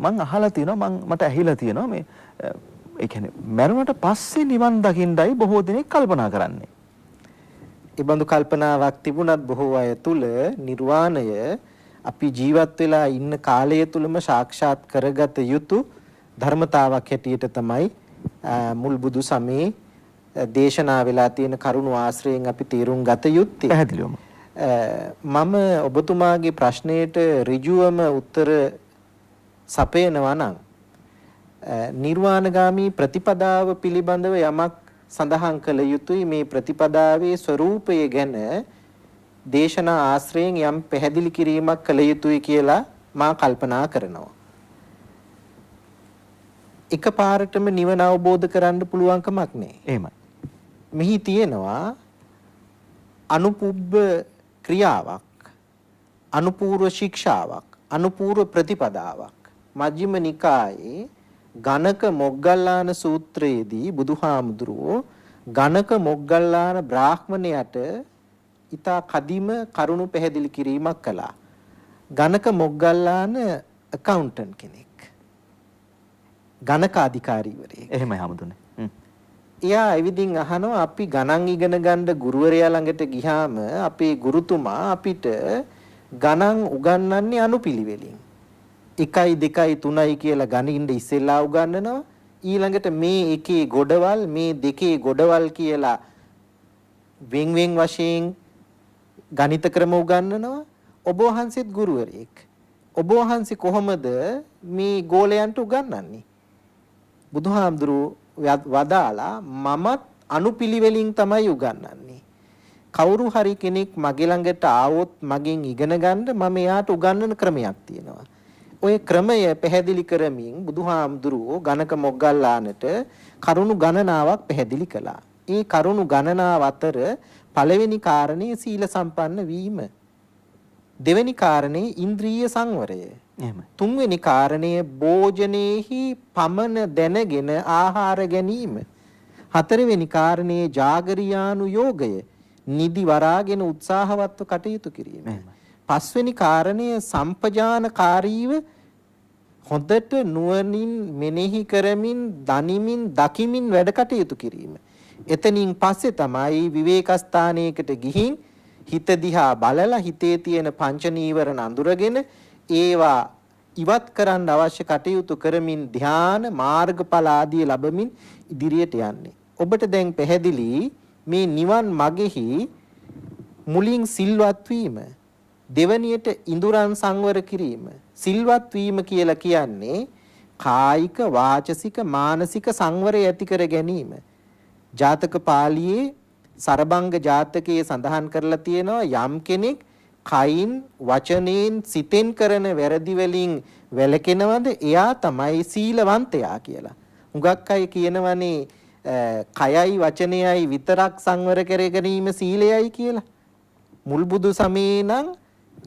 මං අහලා තියෙනවා මට ඇහිලා තියෙනවා මේ ඒ කියන්නේ මරුණට පස්සේ නිවන් දකින්නයි බොහෝ දෙනෙක් කල්පනා කරන්නේ. ඒ බඳු කල්පනාවක් තිබුණත් බොහෝ අය තුල නිර්වාණය අපි ජීවත් වෙලා ඉන්න කාලය තුලම සාක්ෂාත් කරගත යුතු ධර්මතාවක් හැටියට තමයි මුල් බුදු සමයේ දේශනා වෙලා තියෙන කරුණු ආශ්‍රයෙන් අපි තීරුම් ගත යුත්තේ. පැහැදිලිවම මම ඔබතුමාගේ ප්‍රශ්නයට ඍජුවම උත්තර සපයනවා නම් නිර්වාණගාමී ප්‍රතිපදාව පිළිබඳව යමක් සඳහන් කළ යුතුයි. මේ ප්‍රතිපදාවේ ස්වરૂපය ගැන දේශනා ආශ්‍රයෙන් යම් පැහැදිලි කිරීමක් කළ යුතුයි කියලා මා කල්පනා කරනවා. එකපාරටම නිවන අවබෝධ කරන්න පුළුවන් කමක් නැහැ. එහෙමයි. මෙහි තියෙනවා අනුපුබ්බ ක්‍රියාවක්, අනුපූර්ව ශික්ෂාවක්, අනුපූර්ව ප්‍රතිපදාවක්. මජ්ක්‍ධිම නිකායේ ගණක මොග්ගල්ලාන සූත්‍රයේදී බුදුහාමුදුරුවෝ ගණක මොග්ගල්ලාන බ්‍රාහ්මණයට ඊතා කදිම කරුණු පැහැදිලි කිරීමක් කළා. ගණක මොග්ගල්ලාන ඇකවුන්ටන්ට් කෙනෙක්. ගණක අධිකාරීවරයෙක්. එහෙමයි හමුදුනේ. එයා ඇවිදින් අහනවා අපි ගණන් ඉගෙන ගන්න ගුරුවරයා ළඟට ගියාම අපේ ගුරුතුමා අපිට ගණන් උගන්වන්නේ අනුපිළිවෙලින්. 1 2 3 කියලා ගණින්න ඉස්සෙල්ලා උගන්වනවා. ඊළඟට මේ එකේ ගොඩවල් මේ දෙකේ ගොඩවල් කියලා වෙන් වෙන් වශයෙන් ගණිත ක්‍රම උගන්වනවා. ඔබ වහන්සේත් ගුරුවරයෙක්. ඔබ වහන්සේ කොහොමද මේ ගෝලයන්ට උගන්වන්නේ? බුදුහාමුදුරුවෝ වදාලා මමත් අනුපිළිවෙලින් තමයි උගන්වන්නේ. කවුරු හරි කෙනෙක් මගේ ළඟට ආවොත් මගෙන් ඉගෙන ගන්න මම එයාට උගන්වන ක්‍රමයක් තියෙනවා. ඔය ක්‍රමය පැහැදිලි කරමින් බුදුහාමුදුරුවෝ ගණක මොග්ගල්ලානට කරුණු ගණනාවක් පැහැදිලි කළා. ඒ කරුණු ගණනාව අතර පළවෙනි කාරණේ සීල සම්පන්න වීම. දෙවෙනි කාරණේ ඉන්ද්‍රිය සංවරය. තුන්වෙනි කාරණය භෝජනයේහි පමණ දැනගෙන ආහාර ගැනීම. හතරවෙනි කාරණේ ජාගරියානු යෝගය. නිදි වරාගෙන උත්සාහවත්ව කටයුතු කිරීම. පස්වෙනි කාරණය සම්පජානකාරීව හොඳට නුවණින් මෙනෙහි කරමින් දනිමින් දකිමින් වැඩ කටයුතු කිරීම. එතනින් පස්සේ තමයි විවේක ස්ථානයකට ගිහින් හිත දිහා බලලා හිතේ තියෙන පංච නීවරණ අඳුරගෙන ඒවා ඉවත් කරන්න අවශ්‍ය කටයුතු කරමින් ධ්‍යාන මාර්ගඵල ආදී ලැබමින් ඉදිරියට යන්නේ. ඔබට දැන් පැහැදිලි මේ නිවන් මගෙහි මුලින් සිල්වත් වීම, දෙවැනියට ඉඳුරන් සංවර කිරීම. සිල්වත් වීම කියලා කියන්නේ කායික, වාචසික, මානසික සංවරය ඇති කර ගැනීම. ජාතක පාළියේ සරබංග ජාතකයේ සඳහන් කරලා තියෙනවා යම් කෙනෙක් කයින් වචනෙන් සිතෙන් කරන වැරදි වලින් වැළකෙනවද එයා තමයි සීලවන්තයා කියලා. හුඟක් අය කියනවනේ කයයි වචනයයි විතරක් සංවර කර ගැනීම සීලයයි කියලා. මුල් බුදු සමයේ නම්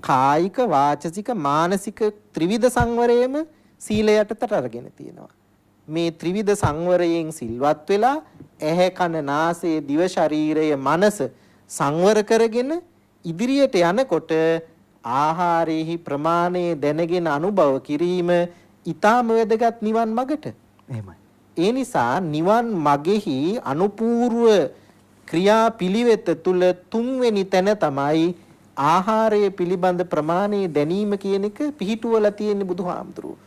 කායික වාචසික මානසික ත්‍රිවිධ සංවරයේම සීලය යටතට අරගෙන තියෙනවා. මේ ත්‍රිවිධ සංවරයෙන් සිල්වත් වෙලා ඇහැ කන නාසය දිව ශරීරය මනස සංවර කරගෙන ඉදිරියට යනකොට ආහාරයේහි ප්‍රමාණය දැනගෙන අනුභව කිරීම ඊටම වැදගත් නිවන් මගට. එහෙමයි. ඒ නිසා නිවන් මගෙහි අනුපූර්ව ක්‍රියා පිළිවෙත තුල තුන්වෙනි තැන තමයි ආහාරය පිළිබඳ ප්‍රමාණය දැනීම කියන එක පිහිටුවලා තියෙන්නේ බුදුහාමුදුරුවෝ.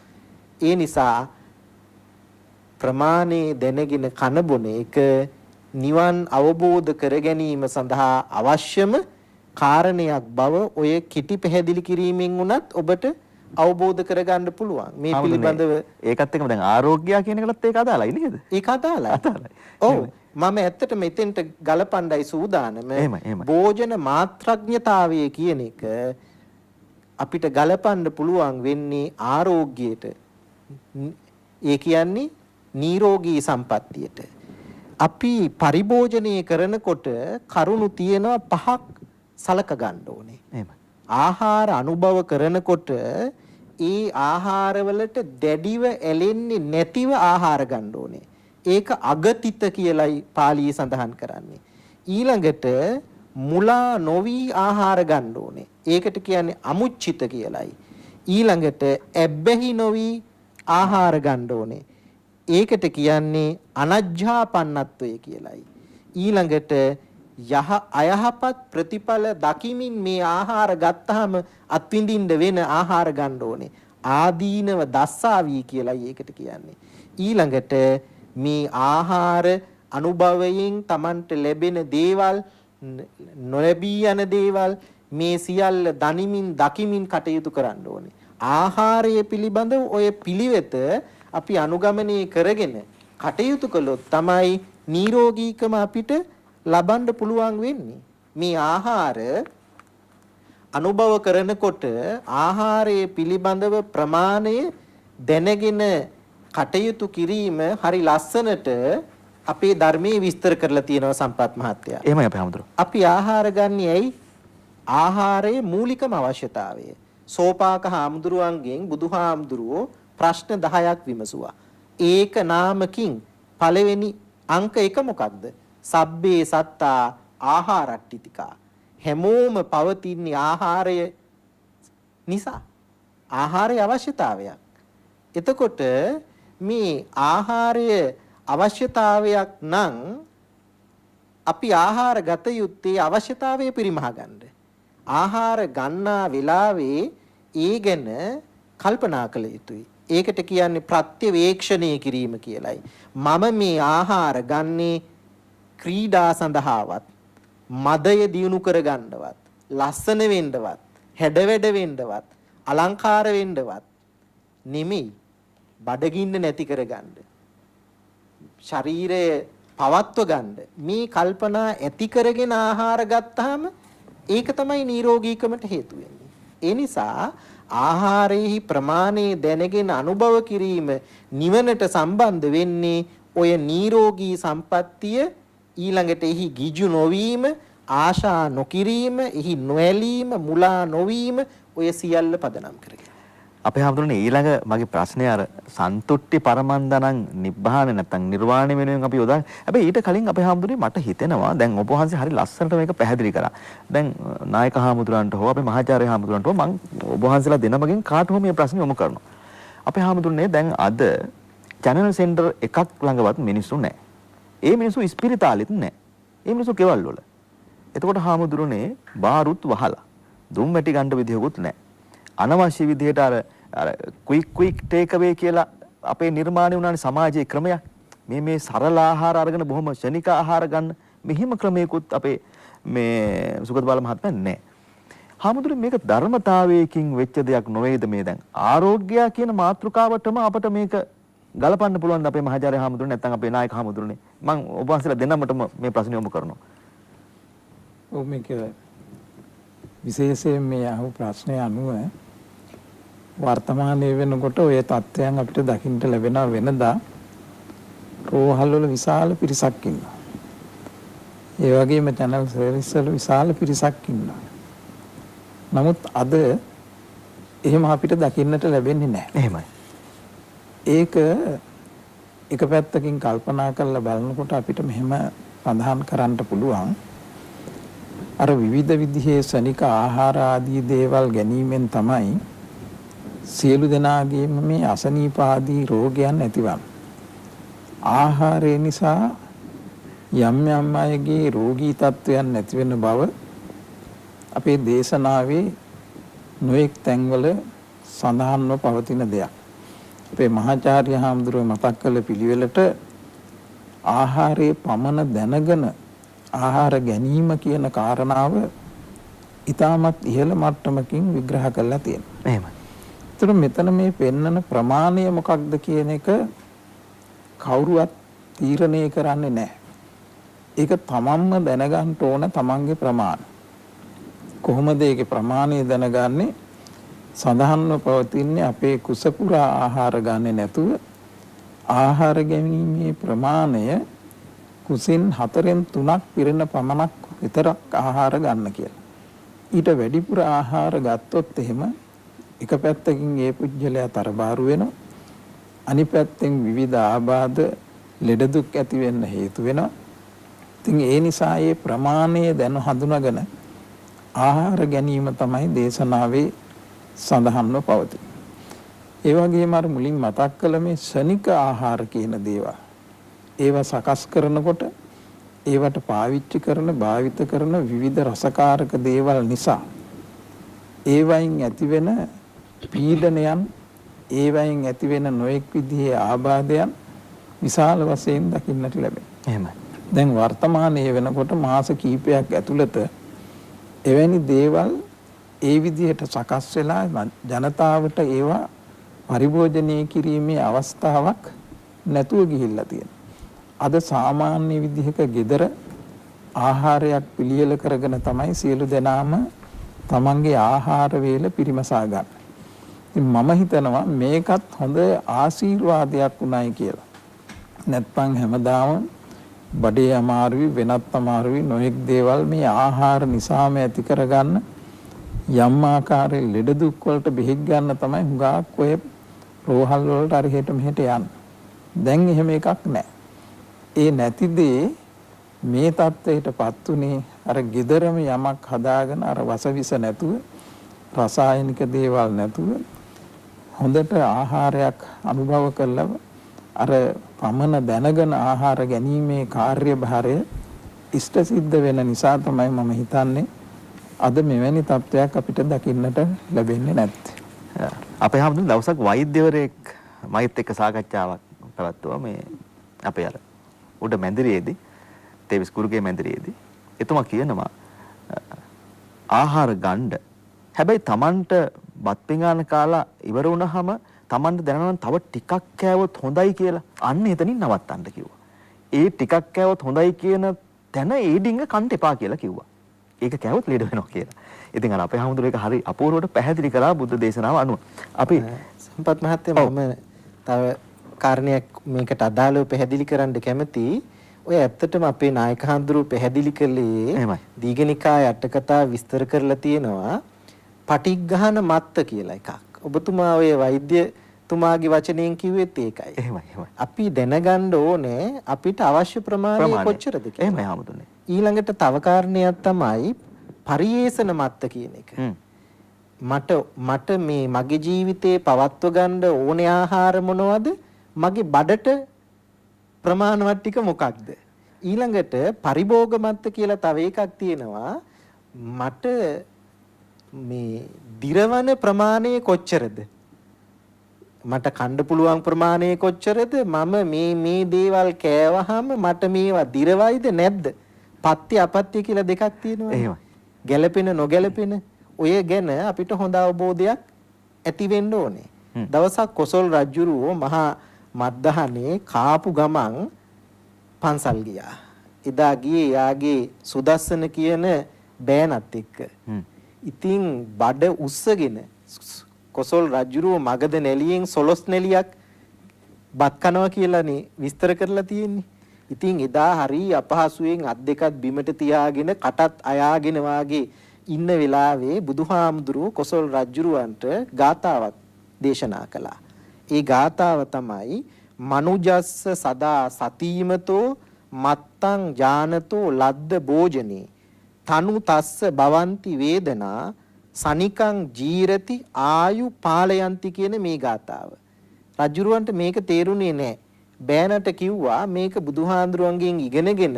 ඒ නිසා ප්‍රමාණය දැනගෙන කන බොන එක නිවන් අවබෝධ කර ගැනීම සඳහා අවශ්‍යම කාරණයක් බව ඔය කිටි පැහැදිලි කිරීමෙන් උනත් ඔබට අවබෝධ කරගන්න පුළුවන්. මේ පිළිබඳව ඒකත් එක්කම දැන් ආරෝග්‍ය කියන එකලත් ඒක අදාළයි නේද? ඒක අදාළයි. ඔව්. මම ඇත්තට මෙතෙන්ට ගලපණ්ඩයි සූදානම. භෝජන මාත්‍රඥතාවය කියන එක අපිට ගලපන්න පුළුවන් වෙන්නේ ආරෝග්‍යයට. ඒ කියන්නේ නිරෝගී සම්පත්තියට. අපි පරිභෝජනය කරනකොට කරුණු තියෙනවා පහක් සලක ගන්න ඕනේ. ආහාර අනුභව කරනකොට ඒ ආහාරවලට දැඩිව ඇලෙන්නේ නැතිව ආහාර ගන්න ඕනේ. ඒක අගතිත කියලයි පාලියේ සඳහන් කරන්නේ. ඊළඟට මුලා නොවි ආහාර ගන්න ඕනේ. ඒකට කියන්නේ අමුච්චිත කියලයි. ඊළඟට ඇබ්බැහි නොවි ආහාර ගන්න ඕනේ. ඒකට කියන්නේ අනජ්ජාපන්නත්වය කියලයි. ඊළඟට අයහපත් ප්‍රතිඵල දකිමින් මේ ආහාර ගත්තාම අත්විඳින්න වෙන ආහාර ගන්න ඕනේ. ආදීනව දස්සාවි කියලයි ඒකට කියන්නේ. ඊළඟට මේ ආහාර අනුභවයෙන් Tamanට ලැබෙන දේවල් නොලැබී යන දේවල් මේ සියල්ල දනිමින් දකිමින් කටයුතු කරන්න ඕනේ. ආහාරය පිළිබඳව ඔය පිළිවෙත අපි අනුගමනය කරගෙන කටයුතු කළොත් තමයි නිරෝගීකම අපිට ලබන්න පුළුවන් වෙන්නේ. මේ ආහාර අනුභව කරනකොට ආහාරයේ පිළිබඳව ප්‍රමාණය දැනගෙන කටයුතු කිරීම හරි ලස්සනට අපේ ධර්මයේ විස්තර කරලා තියෙනවා සම්පත් මහත්තයා. එහෙමයි අපේ හැමදෙරෝ. අපි ආහාර ගන්නේ ඇයි? ආහාරයේ මූලිකම අවශ්‍යතාවය. සෝපාක හාමුදුරුවන්ගෙන් බුදුහාමුදුරුවෝ ප්‍රශ්න 10ක් විමසුවා. ඒක නාමකින් පළවෙනි අංක 1 මොකක්ද? සබ්බේ සත්තා ආහාරට්ටිතිකා. හැමෝම පවතින ආහාරය නිසා. ආහාරයේ අවශ්‍යතාවයක්. එතකොට මේ ආහාරය අවශ්‍යතාවයක් නම් අපි ආහාර ගත යුත්තේ අවශ්‍යතාවය පිරිමහ ගන්න. ආහාර ගන්නා වෙලාවේ ඒ ගැන කල්පනා කළ යුතුයි. ඒකට කියන්නේ ප්‍රත්‍යවේක්ෂණය කිරීම කියලයි. මම මේ ආහාර ගන්නේ ක්‍රීඩා සඳහාවත්, මදය දියුණු කරගන්නවත්, ලස්සන වෙන්නවත්, හැඩවැඩ වෙන්නවත්, අලංකාර වෙන්නවත් නෙමෙයි. බඩගින්න නැති කරගන්න. ශරීරය පවත්ව ගන්න. මේ කල්පනා ඇති කරගෙන ආහාර ගත්තාම ඒක තමයි නිරෝගීකමට හේතු වෙන්නේ. ඒ නිසා ආහාරයේ ප්‍රමාණය දැනගෙන අනුභව කිරීම නිවනට සම්බන්ධ වෙන්නේ ඔය නිරෝගී සම්පත්තිය ඊළඟට එහි ගිජු නොවීම, ආශා නොකිරීම, එහි නොඇලීම, මුලා නොවීම ඔය සියල්ල පදනම් කරගෙන. අපේ හැමදෙරෝනේ ඊළඟ මගේ ප්‍රශ්නේ අර සන්තුට්ටි පරමන්දනං නිබ්බාන නැත්නම් නිර්වාණය වෙනුවෙන් අපි යොදා. හැබැයි ඊට කලින් අපේ හැමදෙරේ මට හිතෙනවා දැන් ඔබ වහන්සේ හරි ලස්සනට මේක පැහැදිලි කරා. දැන් නායක හාමුදුරන්ට හෝ අපේ මහාචාර්ය හාමුදුරන්ට හෝ මම ඔබ වහන්සේලා දෙනමගෙන් කාට හෝ මේ ප්‍රශ්නේ යොමු කරනවා. අපේ හාමුදුරනේ දැන් අද channel center එකක් ළඟවත් මිනිස්සු නැහැ. ඒ මිනිස්සු ස්පිරිතාලෙත් නැහැ. ඒ මිනිස්සු කෙවල් වල. එතකොට හාමුදුරනේ බාරුත් වහලා දුම් වැටි ගන්න විදියකුත් නැහැ. අනවශ්‍ය විදිහට අර ක්වික් ටේක් අවේ කියලා අපේ නිර්මාණය වුණානේ සමාජයේ ක්‍රමයක්. මේ සරල ආහාර අරගෙන බොහොම ශනික ආහාර ගන්න මෙහිම ක්‍රමයකුත් අපේ මේ සුගත බාල මහත්මයා නැහැ. හාමුදුරනේ මේක ධර්මතාවයකින් වෙච්ච දෙයක් නොවේද මේ දැන් ආරෝග්‍ය කියන මාතෘකාවටම අපිට මේක ගලපන්න පුළුවන් ද අපේ මහාචාර්ය හාමුදුරනේ නැත්නම් අපේ නායක හාමුදුරනේ මම ඔබ වහන්සේලා දෙන්නමටම මේ ප්‍රශ්න යොමු කරනවා. ඔව් මේක විශේෂයෙන් මේ අහු ප්‍රශ්නය අනුව වර්තමානයේ වෙනකොට ඔය තත්ත්වයන් අපිට දකින්න ලැබෙනවා. වෙනදා රෝහල් වල විශාල පිරිසක් ඉන්නවා. ඒ වගේම channel සර්විස් වල විශාල පිරිසක් ඉන්නවා. නමුත් අද එහෙම අපිට දකින්නට ලැබෙන්නේ නැහැ. එහෙමයි. ඒක එක පැත්තකින් කල්පනා කරලා බලනකොට අපිට මෙහෙම සඳහන් කරන්න පුළුවන්. අර විවිධ විදිහේ ශනික ආහාර ආදී දේවල් ගැනීමෙන් තමයි සියලු දෙනාගේම මේ අසනීප ආදී රෝගයන් ඇතිවන්නේ. ආහාරය නිසා යම් යම් අයගේ රෝගී තත්ත්වයන් නැති වෙන බව අපේ දේශනාවේ නොඑක් තැන්වල සඳහන්ව පවතින දෙයක්. අපේ මහාචාර්ය හාමුදුරුවෝ මතක් කළ පිළිවෙලට ආහාරයේ පමණ දැනගෙන ආහාර ගැනීම කියන කාරණාව ඊටමත් ඉහළ මට්ටමකින් විග්‍රහ කරලා තියෙනවා. එහෙමයි. ඒතර මෙතන මේ පෙන්නන ප්‍රමාණය මොකක්ද කියන එක කවුරුවත් තීරණය කරන්නේ නැහැ. ඒක තමන්ම දැනගන්න ඕන තමන්ගේ ප්‍රමාණය. කොහොමද ඒකේ ප්‍රමාණය දැනගන්නේ? සඳහන්ව පවතින්නේ අපේ කුසපුරා ආහාර ගන්නේ නැතුව ආහාර ගැනීමේ ප්‍රමාණය කුසින් 4න් 3ක් පිරෙන පමණක් විතරක් ආහාර ගන්න කියලා. ඊට වැඩිපුර ආහාර ගත්තොත් එහෙම එක පැත්තකින් ඒ පුජ්‍යලයා තරබාරු වෙනවා. අනිත් පැත්තෙන් විවිධ ආබාධ ලෙඩ දුක් ඇති වෙන්න හේතු වෙනවා. ඉතින් ඒ නිසා මේ ප්‍රමාණය දැන හඳුනාගෙන ආහාර ගැනීම තමයි දේශනාවේ සඳහන්ව පවතින්නේ. ඒ වගේම අර මුලින් මතක් කළ මේ ශනික ආහාර කියන දේවල් ඒවා සකස් කරනකොට ඒවට පාවිච්චි කරන භාවිත කරන විවිධ රසකාරක දේවල් නිසා ඒවයින් ඇතිවෙන පීඩනයන් ඒවයින් ඇතිවෙන නොඑක් විදිහේ ආබාධයන් විශාල වශයෙන් දකින්නට ලැබෙනවා. එහෙමයි. දැන් වර්තමානයේ වෙනකොට මාස කිහිපයක් ඇතුළත එවැනි දේවල් ඒ විදිහට සකස් වෙලා ජනතාවට ඒවා පරිභෝජනය කිරීමේ අවස්ථාවක් නැතුව ගිහිල්ලා තියෙනවා. අද සාමාන්‍ය විදිහක gedara ආහාරයක් පිළියෙල කරගෙන තමයි සියලු දෙනාම තමන්ගේ ආහාර වේල පිරිමසා ගන්න. ඉතින් මම හිතනවා මේකත් හොඳ ආශිර්වාදයක් උනායි කියලා. නැත්නම් හැමදාම බඩේ අමාරුයි වෙනත් අමාරුයි නොඑක් දේවල් මේ ආහාර නිසාම ඇති කරගන්න යම් ආකාරයේ ලෙඩ දුක් වලට බෙහෙත් ගන්න තමයි හුඟක් ඔය රෝහල් වලට අර හෙට මෙහෙට යන්නේ. දැන් එහෙම එකක් නැහැ. ඒ නැතිදී මේ தත්ත්වයටපත් උනේ අර gedarama යමක් හදාගෙන අර වසවිස නැතුව රසායනික දේවල් නැතුව හොඳට ආහාරයක් අනුභව කරලා අර පමණ දැනගෙන ආහාර ගැනීමේ කාර්යභාරය ඉෂ්ට සිද්ධ වෙන නිසා තමයි මම හිතන්නේ අද මෙවැනි තත්ත්වයක් අපිට දකින්නට ලැබෙන්නේ නැත්තේ. අපේ හැමෝටම දවසක් වෛද්‍යවරයෙක් මයිත් එක්ක සාකච්ඡාවක් පැවැත්තුවා මේ අපේ අර උඩ මැදිරියේදී තේවිස් කුරුගේ මැදිරියේදී එතුමා කියනවා ආහාර ගන්න හැබැයි Tamanට බත් පිඟාන කාලා ඉවර වුණාම Tamanට දැනෙනවා තව ටිකක් කෑවොත් හොඳයි කියලා. අන්න එතනින් නවත්තන්න කිව්වා. ඒ ටිකක් කෑවොත් හොඳයි කියන තැන ඒ ඩිංග කන්න එපා කියලා කිව්වා. ඒක කෑවොත් ලෙඩ වෙනවා කියලා. ඉතින් අර අපේ හැමෝටම ඒක හරි අපූර්වවට පැහැදිලි කරා බුද්ධ දේශනාව අනුව. අපි සම්පත් මහත්තයා මම තව කාරණයක් මේකට අදාළව පැහැදිලි කරන්න කැමතියි. ඔය ඇත්තටම අපේ නායක හඳුරු පැහැදිලි කළේ දීඝනිකාය අටකතා විස්තර කරලා තියෙනවා පටිග්ගහන මත්ත කියලා එකක්. ඔබතුමා ඔය වෛද්‍යතුමාගේ වචනයෙන් කිව්වෙත් ඒකයි. එහෙමයි. අපි දැනගන්න ඕනේ අපිට අවශ්‍ය ප්‍රමාණය කොච්චරද කියලා. එහෙමයි හැමෝටම. ඊළඟට තව කාරණයක් තමයි පරියේෂණ මත්ත කියන එක. මට මේ මගේ ජීවිතේ පවත්ව ගන්න ඕනේ ආහාර මොනවද? මගේ බඩට ප්‍රමාණවත් ටික මොකක්ද? ඊළඟට පරිභෝග මත්ත කියලා තව එකක් තියෙනවා. මට මේ දිරවන ප්‍රමාණය කොච්චරද? මට කන්න පුළුවන් ප්‍රමාණය කොච්චරද? මම මේ දේවල් කෑවහම මට මේවා දිරවයිද නැද්ද? පත්‍ය අපත්‍ය කියලා දෙකක් තියෙනවා. එහෙමයි. ගැළපෙන නොගැළපෙන ඔය ගැන අපිට හොඳ අවබෝධයක් ඇති වෙන්න ඕනේ. දවසක් කොසල් රජුරුව මහා මද්දහනේ කාපු ගමන් පන්සල් ගියා. එදා ගියේ යාගේ සුදස්සන කියන බෑනත් එක්ක. ඉතින් බඩ උස්සගෙන කොසල් රජුරුව මගද නෙලියෙන් 12 නෙලියක් බත් කනවා කියලානේ විස්තර කරලා තියෙන්නේ. ඉතින් එදා හරි අපහසුයෙන් අත් දෙකත් බිමට තියාගෙන කටත් අයාගෙන වාගේ ඉන්න වෙලාවේ බුදුහාමුදුරුව කොසල් රජුරවන්ට ගාතාවක් දේශනා කළා. ඒ ගාතාව තමයි මනුජස්ස සදා සතීමතෝ මත්තං ඥානතෝ ලද්ද භෝජනේ තනු තස්ස භවಂತಿ වේදනා සනිකං ජීරති ආයු පාලයන්ති කියන මේ ගාතාව. රජුරවන්ට මේක තේරුනේ නැහැ. බෑනට කිව්වා මේක බුදුහාඳුරන්ගෙන් ඉගෙනගෙන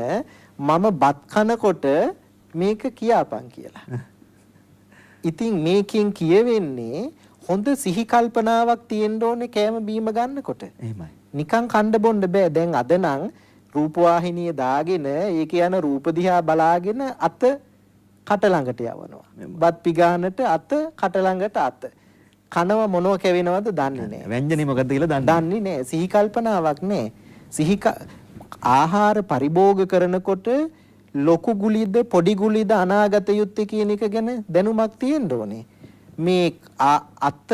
මම බත් කනකොට මේක කියාපන් කියලා. ඉතින් මේකෙන් කියවෙන්නේ හොඳ සිහි කල්පනාවක් තියෙන්න ඕනේ කෑම බීම ගන්නකොට. එහෙමයි. නිකන් කණ්ඩ බොන්න බෑ. දැන් අද නම් රූපවාහිනිය දාගෙන ඒක යන රූප දිහා බලාගෙන අත කට ළඟට යවනවා. බත් පිගානට අත කට ළඟට අත. කනව මොනව කැවෙනවද දන්නේ නැහැ. ව්‍යංජනේ මොකද්ද කියලා දන්නේ නැහැ. සිහි කල්පනාවක් නැහැ. ආහාර පරිභෝග කරනකොට ලොකු ගුලිද පොඩි ගුලිද අනාගත යුත්තේ කියන එක ගැන දැනුමක් තියෙන්න ඕනේ. මේ අත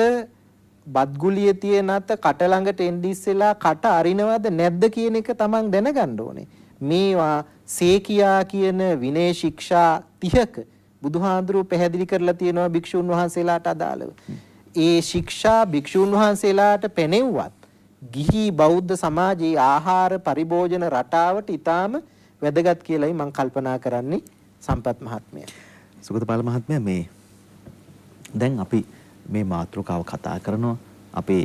බත් ගුලියේ තියෙන අත කට ළඟට එන්න ඉස්සෙලා කට අරිනවද නැද්ද කියන එක තමන් දැනගන්න ඕනේ. මේවා සේකියා කියන විනය ශික්ෂා 30ක බුදුහාඳුරුව පැහැදිලි කරලා තියෙනවා භික්ෂුන් වහන්සේලාට අදාළව. ඒ ශික්ෂා භික්ෂුන් වහන්සේලාට පැනෙව්වත් ගිහි බෞද්ධ සමාජයේ ආහාර පරිභෝජන රටාවට ඊටාම වැදගත් කියලායි මම කල්පනා කරන්නේ සම්පත් මහත්මයා. සුගතපාල මහත්මයා මේ දැන් අපි මේ මාතෘකාව කතා කරනවා අපි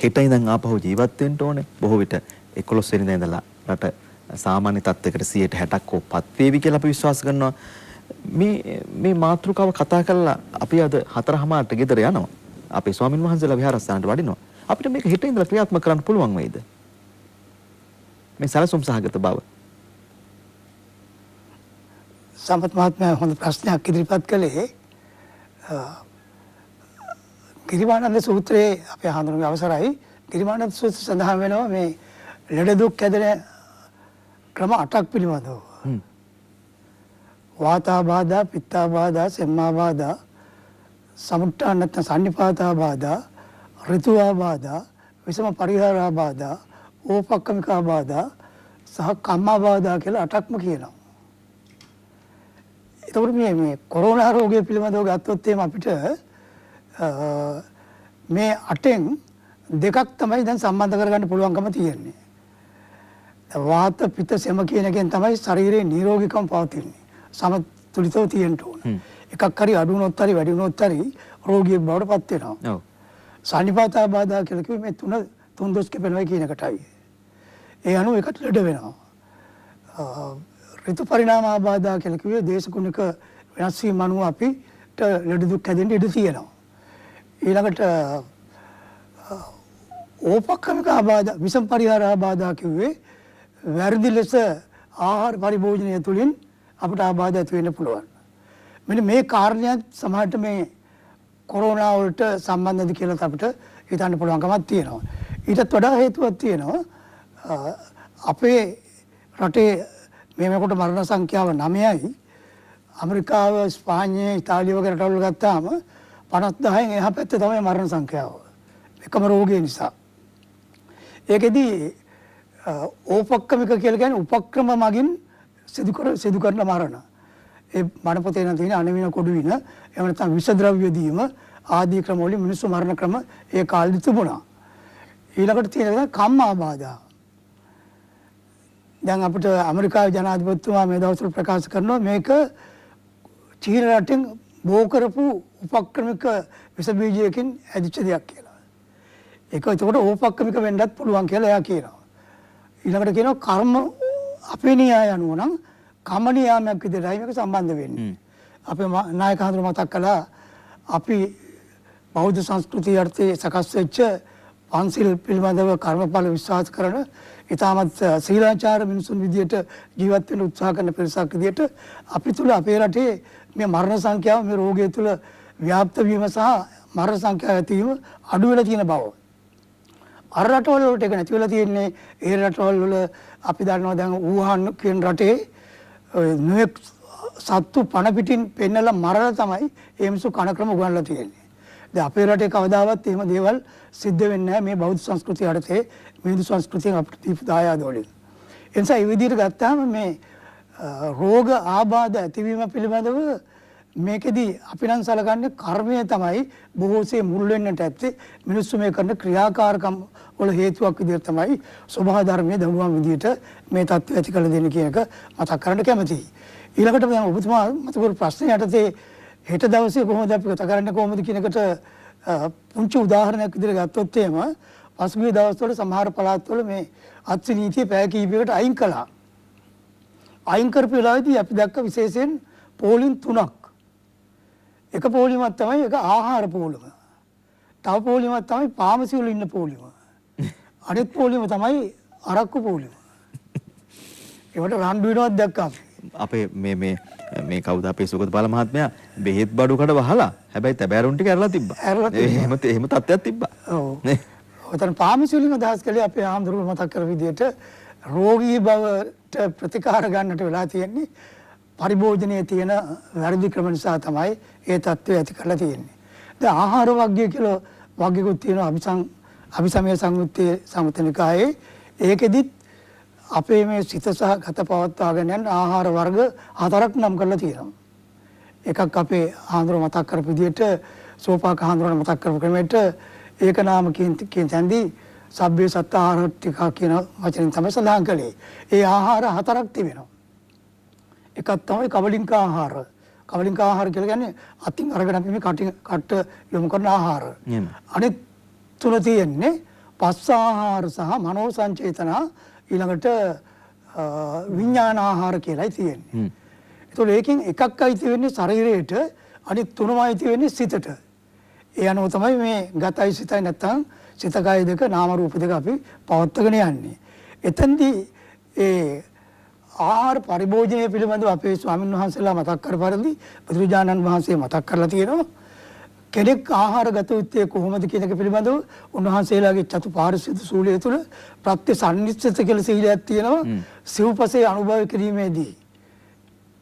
හෙට ඉඳන් ආපහු ජීවත් වෙන්න ඕනේ. බොහෝ විට 11 වෙනිදා ඉඳලා රට සාමාන්‍ය තත්ත්වයකට 60%ක් ඔපත් වේවි කියලා අපි විශ්වාස කරනවා. මේ මාතෘකාව කතා කරලා අපි අද 4:00ට ගෙදර යනවා. අපේ ස්වාමින් වහන්සේලා විහාරස්ථානට වඩිනවා. අපිට මේක හෙට ඉඳලා ක්‍රියාත්මක කරන්න පුළුවන් වෙයිද? මේ සලසුම් සහගත බව. සම්පත් මහත්මයා හොඳ ප්‍රශ්නයක් ඉදිරිපත් කළේ. ගිරිමානන්ද සූත්‍රයේ අපේ හඳුනන අවසරයි ගිරිමානන්ද සූත්‍රය සඳහන් වෙනවා මේ ලෙඩ දුක් ඇදෙන ක්‍රම 8ක් පිළිබඳව. වාතාබාධා, පිත්තාබාධා, සෙම්මාබාධා, සමුට්ඨාන නැත්නම් සන්නිපාතාබාධා, ඍතුආබාධා, විසම පරිහාරාබාධා, ඕපක්කමිකාබාධා සහ කම්මාබාධා කියලා 8ක්ම කියනවා. එතකොට මේ කොරෝනා රෝගය පිළිබඳව ගත්තොත් එහෙම අපිට මේ 8න් දෙකක් තමයි දැන් සම්බන්ධ කරගන්න පුළුවන්කම තියෙන්නේ. වාත පිත්ත සෙම කියන එකෙන් තමයි ශරීරයේ නිරෝගීකම පවතින්නේ. සමතුලිතව තියෙන්න ඕන. එකක් හරි අඩු වුණොත් හරි වැඩි වුණොත් හරි රෝගියෙක් බවට පත් වෙනවා. ඔව්. සන්නිපාතාබාධා කියලා කිව්වේ මේ තුන් දොස් කැපෙනවා කියන එකටයි. ඒ අනුව එකට ලෙඩ වෙනවා. ඍතු පරිණාමාබාධා කියලා කිව්වේ දේශගුණික වෙනස් වීම අනුව අපිට ලෙඩ දුක් හැදෙන්න ඉඩ තියෙනවා. ඊළඟට ඕපක්කමිකාබාධා, විසම පරිහාරාබාධා කිව්වේ වැරදි ලෙස ආහාර පරිභෝජනය තුළින් අපිට ආබාධ ඇති වෙන්න පුළුවන්. මෙන්න මේ කාරණයක් සමහරට මේ කොරෝනා වලට සම්බන්ධද කියලා අපිට හිතන්න පුළුවන්කමක් තියෙනවා. ඊටත් වඩා හේතුවක් තියෙනවා. අපේ රටේ මේ වෙනකොට මරණ සංඛ්‍යාව 9යි. ඇමරිකාව, ස්පාඤ්ඤය, ඉතාලිය වගේ රටවල් ගත්තාම 50,000න් එහා පැත්තේ තමයි මරණ සංඛ්‍යාව. එකම රෝගය නිසා. ඒකෙදි ඕපක්‍රමික කියලා කියන්නේ උපක්‍රම මගින් සිදු කරන මරණ. ඒ මරණ පොතේ නම් තියෙන අනවින කොඩු වින එහෙම නැත්නම් විෂ ද්‍රව්‍ය දීම ආදී ක්‍රම වලින් මිනිස්සු මරණ ක්‍රම ඒ කාලෙදි තිබුණා. ඊළඟට තියෙනවා කම්මාබාධා. දැන් අපිට ඇමරිකාවේ ජනාධිපතිතුමා මේ දවස්වල ප්‍රකාශ කරනවා මේක චීන රටෙන් බෝ කරපු උපක්‍රමික විස බීජයකින් ඇදිච්ච දෙයක් කියලා. ඒක එතකොට ඕපක්‍රමික වෙන්නත් පුළුවන් කියලා එයා කියනවා. ඊළඟට කියනවා කර්ම අපේ න්‍යාය අනුව නම් කම්ම නියාමයක් විදිහටයි මේක සම්බන්ධ වෙන්නේ. අපේ නායක හඳුර මතක් කළා අපි බෞද්ධ සංස්කෘතිය අර්ථයේ සකස් වෙච්ච පන්සිල් පිළිබඳව කර්මඵල විශ්වාස කරන ඉතාමත් ශීලාචාර මිනිසුන් විදියට ජීවත් වෙන්න උත්සාහ කරන පිරිසක් විදියට අපි තුල අපේ රටේ මේ මරණ සංඛ්‍යාව මේ රෝගය තුල ව්‍යාප්ත වීම සහ මරණ සංඛ්‍යාව ඇති වීම අඩු වෙලා තියෙන බව. අර රටවල වලට ඒක නැති වෙලා තියෙන්නේ. ඒ රටවල වල අපි දන්නවා දැන් වුහාන් කියන රටේ නෙක් සත්තු පණ පිටින් පෙන්නලා මරලා තමයි ඒ මිනිස්සු කන ක්‍රම උගන්වලා තියෙන්නේ. දැන් අපේ රටේ කවදාවත් එහෙම දේවල් සිද්ධ වෙන්නේ නැහැ මේ බෞද්ධ සංස්කෘතිය යටතේ මිහිඳු සංස්කෘතියෙන් අපිට දීපු දායාද වලින්. ඒ නිසා මේ විදිහට ගත්තාම මේ රෝග ආබාධ ඇතිවීම පිළිබඳව මේකෙදි අපි නම් සලකන්නේ කර්මය තමයි බොහෝසේ මුල් වෙන්නට ඇත්තේ. මිනිස්සු මේ කරන ක්‍රියාකාරකම් වල හේතුවක් විදිහට තමයි සබහා ධර්මයේ දඬුවම් විදිහට මේ தත්ත්වය ඇති කළ දෙන කියන එක මතක් කරන්න කැමතියි. ඊළඟට දැන් ඔබතුමා මතක ප්‍රශ්නේ යටතේ හෙට දවසේ කොහොමද අපි කතා කරන්නේ කොහොමද කියන එකට පුංචි උදාහරණයක් විදිහට ගත්තොත් එහෙම පසුගිය දවස්වල සමහර පළාත්වල මේ අත්සි නීතිය පැය කිහිපයකට අයින් කළා. අයින් කරපු වෙලාවේදී අපි දැක්ක විශේෂයෙන් පෝලිම් 3ක්. එක පෝලිමක් තමයි ඒක ආහාර පෝලිම. තව පෝලිමක් තමයි පාමසි වල ඉන්න පෝලිම. අනිත් පෝලිම තමයි අරක්කු පෝලිම. ඒවට රණ්ඩු වෙනවත් දැක්කා අපි. අපේ මේ කවුද අපේ සුගත බාල මහත්මයා බෙහෙත් බඩුකට වහලා හැබැයි තැබෑරුන් ටික ඇරලා තිබ්බා. එහෙම තත්ත්වයක් තිබ්බා. ඔව්. ඔතන පාමසි වලින් අදහස් කළේ අපේ ආම්දුරු මතක් කර විදිහට රෝගී බවට ප්‍රතිකාර ගන්නට වෙලා තියෙන්නේ පරිභෝජනයේ තියෙන වැරදි ක්‍රම නිසා තමයි ඒ තත්ත්වය ඇති කරලා තියෙන්නේ. දැන් ආහාර වර්ගය කියලා වර්ගයකුත් තියෙනවා අபிසමය සංයුත්තේ සම්මතනිකායේ ඒකෙදිත් අපේ මේ සිත සහ ගත පවත්වාගෙන යන ආහාර වර්ග 4ක් නම් කරලා තියෙනවා. එකක් අපේ ආන්දර මතක් කරපු විදිහට සෝපාක ආන්දරන මතක් කරපු ක්‍රමයට ඒක නාම කියන තැන්දී සබ්බේ සත්ත ආහාර ටික කියන වචනෙන් තමයි සඳහන් කළේ. ඒ ආහාර 4ක් තිබෙනවා. එකක් තමයි කබලින්ක ආහාර. කබලින්ක ආහාර කියලා කියන්නේ අතින් අරගෙන අපි මේ කට යොමු කරන ආහාර. අනිත් තුන තියෙන්නේ පස්ස ආහාර සහ මනෝ සංචේතන ඊළඟට විඥාන ආහාර කියලායි තියෙන්නේ. ඒතකොට ඒකෙන් එකක් අයිති වෙන්නේ ශරීරයට අනිත් තුනම අයිති වෙන්නේ සිතට. ඒ අනුව තමයි මේ ගතයි සිතයි නැත්තම් සිත කය දෙක නාම රූප දෙක අපි පවත්වාගෙන යන්නේ. එතෙන්දී ඒ ආහාර පරිභෝජනය පිළිබඳව අපේ ස්වාමීන් වහන්සේලා මතක් කර පරිදි බුදුරජාණන් වහන්සේ මතක් කරලා තියෙනවා. කෙනෙක් ආහාර ගත යුත්තේ කොහොමද කියන එක පිළිබඳව උන්වහන්සේලාගේ චතුපාරිශුද්ධ සූලය තුළ ප්‍රත්‍ය සම්නිශ්චිත කියලා සීලයක් තියෙනවා. සිව්පසේ අනුභව කිරීමේදී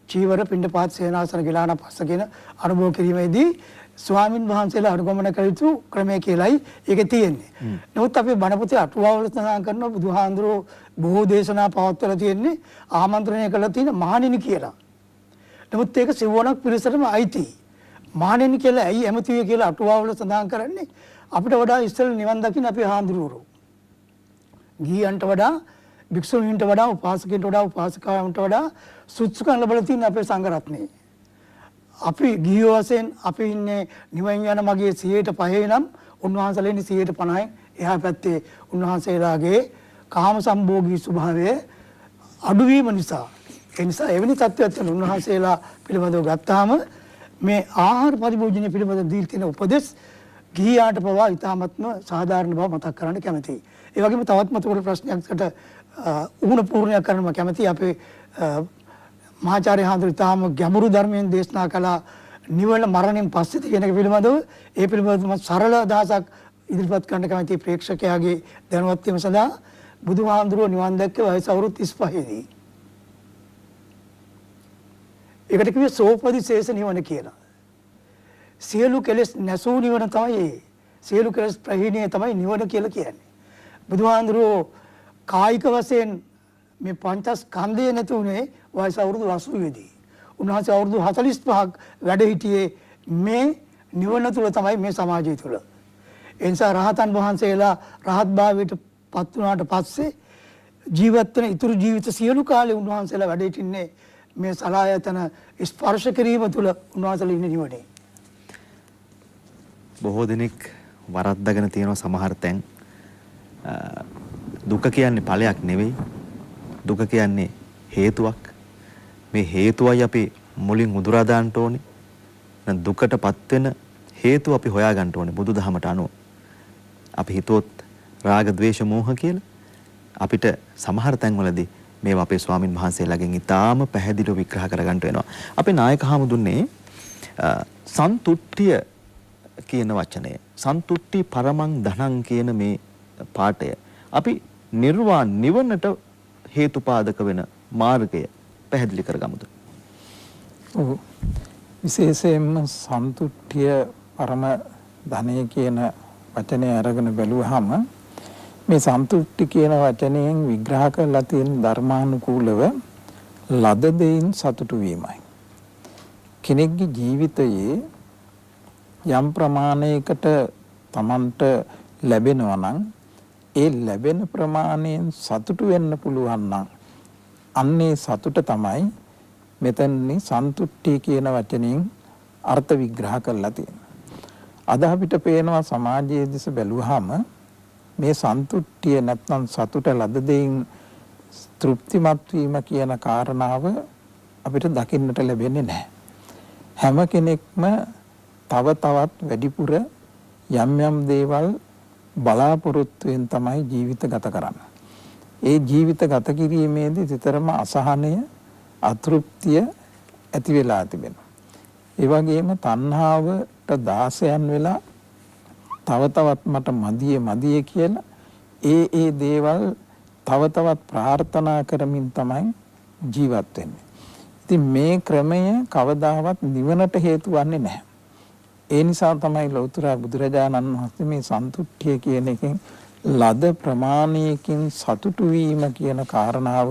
චීවර පිණ්ඩපාත සේනාසන ගිලාන පස්ස කියන අනුභව කිරීමේදී ස්වාමින් වහන්සේලා අනුගමන කළ යුතු ක්‍රමය කියලායි ඒකේ තියෙන්නේ. නමුත් අපි බණ පොතේ අටුවාවල සඳහන් කරනවා බුදුහාඳුරෝ බොහෝ දේශනා පවත්වලා තියෙන්නේ ආමන්ත්‍රණය කළා තියෙන මහණෙනි කියලා. නමුත් ඒක සිව්වණක් පිරිසටම අයිති. මහණෙනි කියලා ඇයි ඇමතිය කියලා අටුවාවල සඳහන් කරන්නේ අපිට වඩා ඉස්සෙල් නිවන් දකින්න අපි හාඳුරුවෝ. ගියන්ට වඩා භික්ෂුණීන්ට වඩා උපාසකයන්ට වඩා උපාසිකාවන්ට වඩා සුසුකම් ලැබලා තියෙන අපේ සංඝ රත්නයේ. අපි ගිහි වශයෙන් අපි ඉන්නේ නිවන් යන මගේ 105 නම් උන්වහන්සේලා ඉන්නේ 150න් එහා පැත්තේ උන්වහන්සේලාගේ කාම සම්භෝගී ස්වභාවය අඩුවීම නිසා ඒ නිසා එවැනි තත්ත්වයක් තියෙන උන්වහන්සේලා පිළිබඳව ගත්තාම මේ ආහාර පරිභෝජනය පිළිබඳව දී තියෙන උපදෙස් ගිහියාට පවා ඉතාමත්ම සාධාරණ බව මතක් කරන්න කැමතියි. ඒ වගේම තවත් මතක ප්‍රශ්නයකට උගුණ පූර්ණයක් කරන්න කැමතියි. අපේ මහාචාර්ය හාමුදුරුවෝ ඉතාම ගැඹුරු ධර්මයෙන් දේශනා කළ නිවන මරණයෙන් පස්සේ කියන එක පිළිබඳව ඒ පිළිබඳව සරල අදහසක් ඉදිරිපත් කරන්න කැමතියි ප්‍රේක්ෂකයාගේ දැනුවත් වීම සඳහා. බුදුහාමුදුරුවෝ නිවන් දැක්කේ වයස අවුරුදු 35 දී. ඒකට කිව්වේ සෝපදිශේෂ නිවන කියලා. සියලු කෙලෙස් නැසූ නිවන තමයි සියලු කෙලෙස් ප්‍රහීණය තමයි නිවන කියලා කියන්නේ. බුදුහාමුදුරුවෝ කායික වශයෙන් මේ පංචස්කන්ධය නැති උනේ වයස අවුරුදු 80 දී. උන්වහන්සේ අවුරුදු 45ක් වැඩ සිටියේ මේ නිවන තුල තමයි මේ සමාජය තුල. ඒ නිසා රහතන් වහන්සේලා රහත් භාවයට පත් වුණාට පස්සේ ජීවත් වෙන ඉතුරු ජීවිත සියලු කාලේ උන්වහන්සේලා වැඩ සිටින්නේ මේ සලායතන ස්පර්ශ කිරීම තුළ උන්වහන්සේලා ඉන්නේ නිවනේ. බොහෝ දෙනෙක් වරද්දාගෙන තියෙනවා සමහර තැන්. දුක කියන්නේ ඵලයක් නෙවෙයි. දුක කියන්නේ හේතුවක්. මේ හේතුවයි අපි මුලින් උදුරා දාන්න ඕනේ. දුකටපත් වෙන හේතුව අපි හොයා ගන්න ඕනේ බුදුදහමට අනුව. අපි හිතුවොත් රාග ద్వේෂ මෝහ කියලා අපිට සමහර තැන්වලදී මේවා අපේ ස්වාමින් වහන්සේලාගෙන් ඉතාම පැහැදිලිව විග්‍රහ කරගන්න වෙනවා. අපේ නායක හාමුදුරනේ සන්තුට්ඨිය කියන වචනය සන්තුට්ටි පරමං ධනං කියන මේ පාඩය අපි නිවනට හේතුපාදක වෙන මාර්ගය පැහැදිලි කරගමුද? ඔව්. විශේෂයෙන්ම සන්තුට්ඨිය පරම ධනය කියන වචනය අරගෙන බැලුවහම මේ සන්තුට්ඨි කියන වචනයෙන් විග්‍රහ කරලා තියෙන ධර්මානුකූලව ලද දෙයින් සතුටු වීමයි. කෙනෙක්ගේ ජීවිතයේ යම් ප්‍රමාණයකට Tamanට ලැබෙනවා නම් ඒ ලැබෙන ප්‍රමාණයෙන් සතුටු වෙන්න පුළුවන් නම් අන්නේ සතුට තමයි මෙතනනි සන්තුට්ඨිය කියන වචنين අර්ථ විග්‍රහ කරලා තියෙනවා. අද අපිට පේනවා සමාජයේ දිස බැලුවාම මේ සන්තුට්ඨිය නැත්නම් සතුට ලද දෙයින් තෘප්තිමත් වීම කියන කාරණාව අපිට දකින්නට ලැබෙන්නේ නැහැ. හැම කෙනෙක්ම තව තවත් වැඩිපුර යම් යම් දේවල් බලාපොරොත්තුෙන් තමයි ජීවිත ගත කරන්නේ. ඒ ජීවිත ගත කිරීමේදී විතරම අසහනය, අතෘප්තිය ඇති වෙලා තිබෙනවා. ඒ වගේම තණ්හාවට දාසයන් වෙලා තව තවත් මට මදියේ කියලා ඒ දේවල් තව තවත් ප්‍රාර්ථනා කරමින් තමයි ජීවත් වෙන්නේ. ඉතින් මේ ක්‍රමය කවදාවත් නිවනට හේතු වන්නේ නැහැ. ඒ නිසා තමයි ලෞතර බුදුරජාණන් වහන්සේ මේ සන්තුට්ඨිය කියන එකෙන් ලද ප්‍රමාණයකින් සතුටු වීම කියන කාරණාව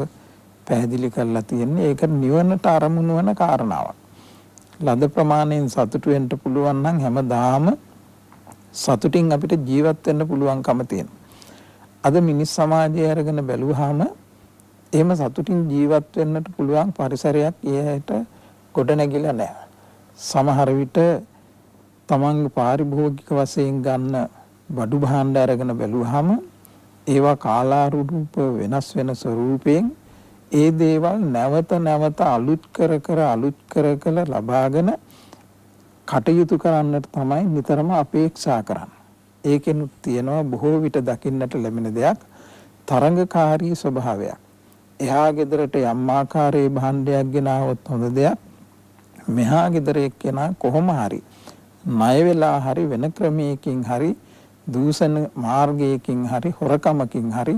පැහැදිලි කරලා තියෙන්නේ. ඒක නිවනට අරමුණු වෙන කාරණාවක්. ලද ප්‍රමාණයෙන් සතුටු වෙන්න පුළුවන් නම් හැමදාම සතුටින් අපිට ජීවත් වෙන්න පුළුවන්කම තියෙනවා. අද මිනිස් සමාජය අරගෙන බැලුවාම එහෙම සතුටින් ජීවත් වෙන්නට පුළුවන් පරිසරයක් ඊට ගොඩ නැගිලා නැහැ. සමහර විට තමන්ගේ පාරිභෝගික වශයෙන් ගන්න බඩු භාණ්ඩ අරගෙන බැලුවාම ඒවා කාලානුරූප වෙනස් වෙන ස්වරූපයෙන් ඒ දේවල් නැවත අලුත් කර ලබාගෙන කටයුතු කරන්නට තමයි නිතරම අපේක්ෂා කරන්නේ. ඒකෙනුත් තියෙනවා බොහෝ විට දකින්නට ලැබෙන දෙයක් තරංගකාරී ස්වභාවයක්. එහා ගෙදරට යම් ආකාරයේ භාණ්ඩයක් ගෙනාවොත් හොඳ දෙයක්. මෙහා ගෙදර එක්කෙනා කොහොම හරි ණය වෙලා හරි වෙන ක්‍රමයකින් හරි දූෂණ මාර්ගයකින් හරි හොරකමකින් හරි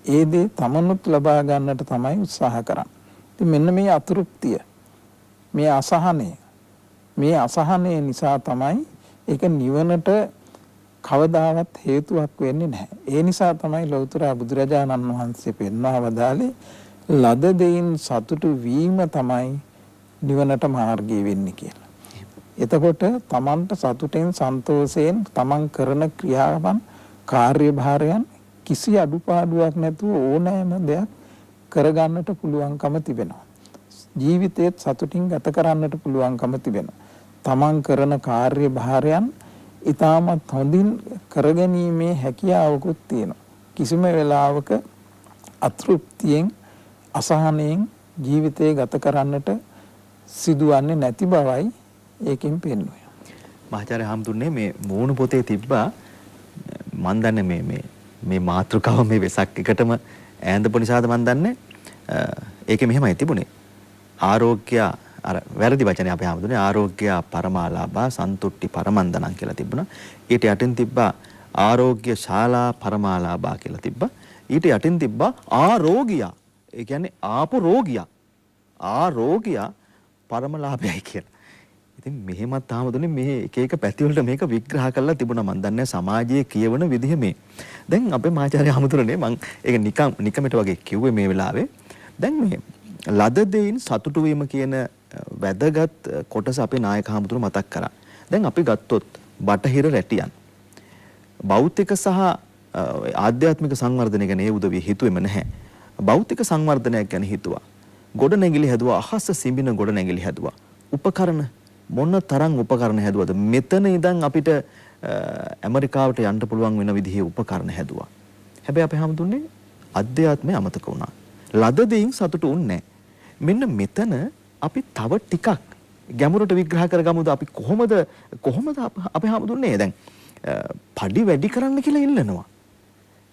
ඒ දේ තමනුත් ලබා ගන්නට තමයි උත්සාහ කරන්නේ. ඉතින් මෙන්න මේ අතෘප්තිය, මේ අසහනය නිසා තමයි ඒක නිවනට කවදාවත් හේතුවක් වෙන්නේ නැහැ. ඒ නිසා තමයි ලෞතර බුදුරජාණන් වහන්සේ පෙන්වා වදාළේ ලද දෙයින් සතුටු වීම තමයි නිවනට මාර්ගය වෙන්නේ කියලා. එතකොට තමන්ට සතුටෙන් සන්තෝෂයෙන් තමන් කරන ක්‍රියාවන් කාර්යභාරයන් කිසි අඩුපාඩුවක් නැතුව ඕනෑම දෙයක් කරගන්නට පුළුවන්කම තිබෙනවා. ජීවිතේත් සතුටින් ගත කරන්නට පුළුවන්කම තිබෙනවා. තමන් කරන කාර්යභාරයන් ඉතාමත් හොඳින් කරගැනීමේ හැකියාවකුත් තියෙනවා. කිසිම වෙලාවක අතෘප්තියෙන් අසහනයෙන් ජීවිතය ගත කරන්නට සිදුවන්නේ නැති බවයි ඒකෙන් පෙන්වන්නේ. මහාචාර්ය හාමුදුරනේ මේ මූණ පොතේ තිබ්බා මන් දන්නේ මේ මාතෘකාව මේ වෙසක් එකටම ඈඳපු නිසාද මන් දන්නේ ඒකේ මෙහෙමයි තිබුණේ. ආරෝග්‍ය අර වැරදි වචනේ අපේ හාමුදුරනේ ආරෝග්‍ය පරමාලාභා සන්තුට්ටි පරමන්දනං කියලා තිබුණා. ඊට යටින් තිබ්බා ආරෝග්‍ය ශාලා පරමාලාභා කියලා තිබ්බා. ඊට යටින් තිබ්බා ආරෝගියා. ඒ කියන්නේ ආපු රෝගියා. ආරෝගියා පරමලාභයයි කියලා. ඉතින් මෙහෙමත් හාමුදුරනේ මේ එක පැති වලට මේක විග්‍රහ කරලා තිබුණා. මන් දන්නේ සමාජයේ කියවන විදිහ මේ. දැන් අපේ මහාචාර්ය හාමුදුරනේ මම ඒක නිකමට වගේ කිව්වේ මේ වෙලාවේ. දැන් මේ ලද දෙයින් සතුටු වීම කියන වැදගත් කොටස අපේ නායක හාමුදුරුවෝ මතක් කරා. දැන් අපි ගත්තොත් බටහිර රැටියන් භෞතික සහ ආධ්‍යාත්මික සංවර්ධනය ගැන ඒ උදවිය හිතුවේම නැහැ. භෞතික සංවර්ධනයක් ගැන හිතුවා. ගොඩනැගිලි හැදුවා, අහස සිඹින ගොඩනැගිලි හැදුවා. උපකරණ මොන තරම් උපකරණ හැදුවද? මෙතන ඉඳන් අපිට ඇමරිකාවට යන්න පුළුවන් වෙන විදිහේ උපකරණ හැදුවා. හැබැයි අපේ හැමතුන්නේ අධ්‍යාත්මය අමතක වුණා. ලද දෙයින් සතුටු වුණේ නැහැ. මෙන්න මෙතන අපි තව ටිකක් ගැඹුරට විග්‍රහ කරගමුද? අපි කොහොමද අපේ හැමතුන්නේ දැන් පඩි වැඩි කරන්න කියලා ඉල්ලනවා.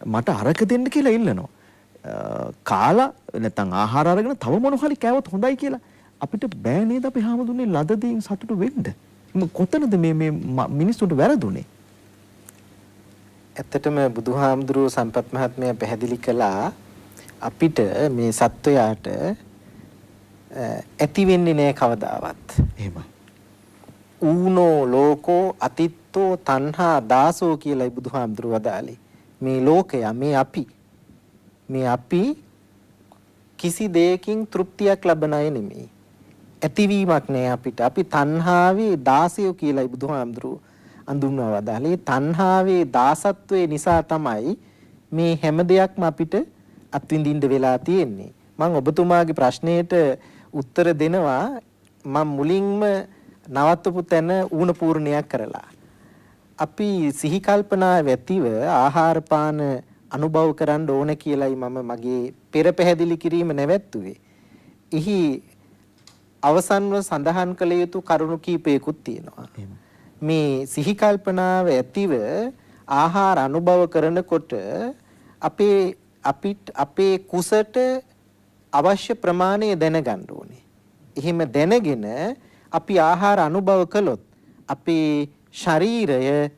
මට අරක දෙන්න කියලා ඉල්ලනවා. කාලා නැත්නම් ආහාර අරගෙන තව මොන හරි කෑවොත් හොඳයි කියලා අපිට බෑ නේද අපි හැමදුන්නේ ලද දෙයින් සතුටු වෙන්න. කොතනද මේ මිනිස්සුන්ට වැරදුනේ? ඇත්තටම බුදුහාමුදුරුවෝ සම්පත් මහත්මයා පැහැදිලි කළා අපිට මේ සත්වයාට ඇති වෙන්නේ නෑ කවදාවත්. එහෙමයි. ඌනෝ ලෝකෝ අතිත්තෝ තණ්හා දාසෝ කියලායි බුදුහාමුදුරුවෝ වදාළේ. මේ ලෝකය මේ අපි කිසි දෙයකින් තෘප්තියක් ලබන අය නෙමෙයි. ඇතිවීමක් නෑ අපිට. අපි තණ්හාවේ දාසයෝ කියලායි බුදුහාමුදුරුවෝ අඳුන්වා වදාළේ. තණ්හාවේ දාසත්වයේ නිසා තමයි මේ හැම දෙයක්ම අපිට අත්විඳින්න වෙලා තියෙන්නේ. මම ඔබතුමාගේ ප්‍රශ්නයට උත්තර දෙනවා. මම මුලින්ම නවත්තපු තැන ඌණ පූර්ණයක් කරලා. අපි සිහි කල්පනා වැතිව ආහාර පාන අනුභව කරන්න ඕන කියලායි මම මගේ පෙර පැහැදිලි කිරීම නැවැත්තුවේ. එහි අවසන්ව සඳහන් කළ යුතු කරුණු කීපයකුත් තියෙනවා. මේ සිහි කල්පනාව ඇතිව ආහාර අනුභව කරනකොට අපේ කුසට අවශ්‍ය ප්‍රමාණය දැනගන්න ඕනේ. එහෙම දැනගෙන අපි ආහාර අනුභව කළොත් අපේ ශරීරය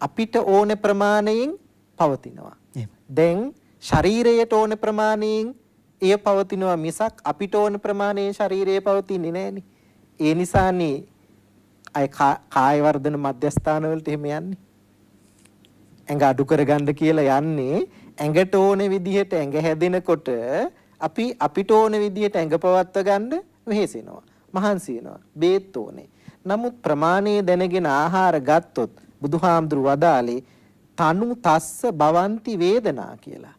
අපිට ඕන ප්‍රමාණයෙන් පවතිනවා. දැන් ශරීරයට ඕන ප්‍රමාණයෙන් එය පවතිනවා මිසක් අපිට ඕන ප්‍රමාණයේ ශරීරය පවතින්නේ නැහෙනි. ඒ නිසානේ අය කාය වර්ධන මධ්‍යස්ථාන වලට එහෙම යන්නේ. ඇඟ අඩු කරගන්න කියලා යන්නේ. ඇඟට ඕන විදිහට ඇඟ හැදෙනකොට අපිට ඕන විදිහට ඇඟ පවත්ව ගන්න වෙහෙසෙනවා. මහන්සි වෙනවා. බේත් ඕනේ. නමුත් ප්‍රමාණය දැනගෙන ආහාර ගත්තොත් බුදුහාමුදුරු වදාලේ තනු තස්ස භවಂತಿ වේදනා කියලා.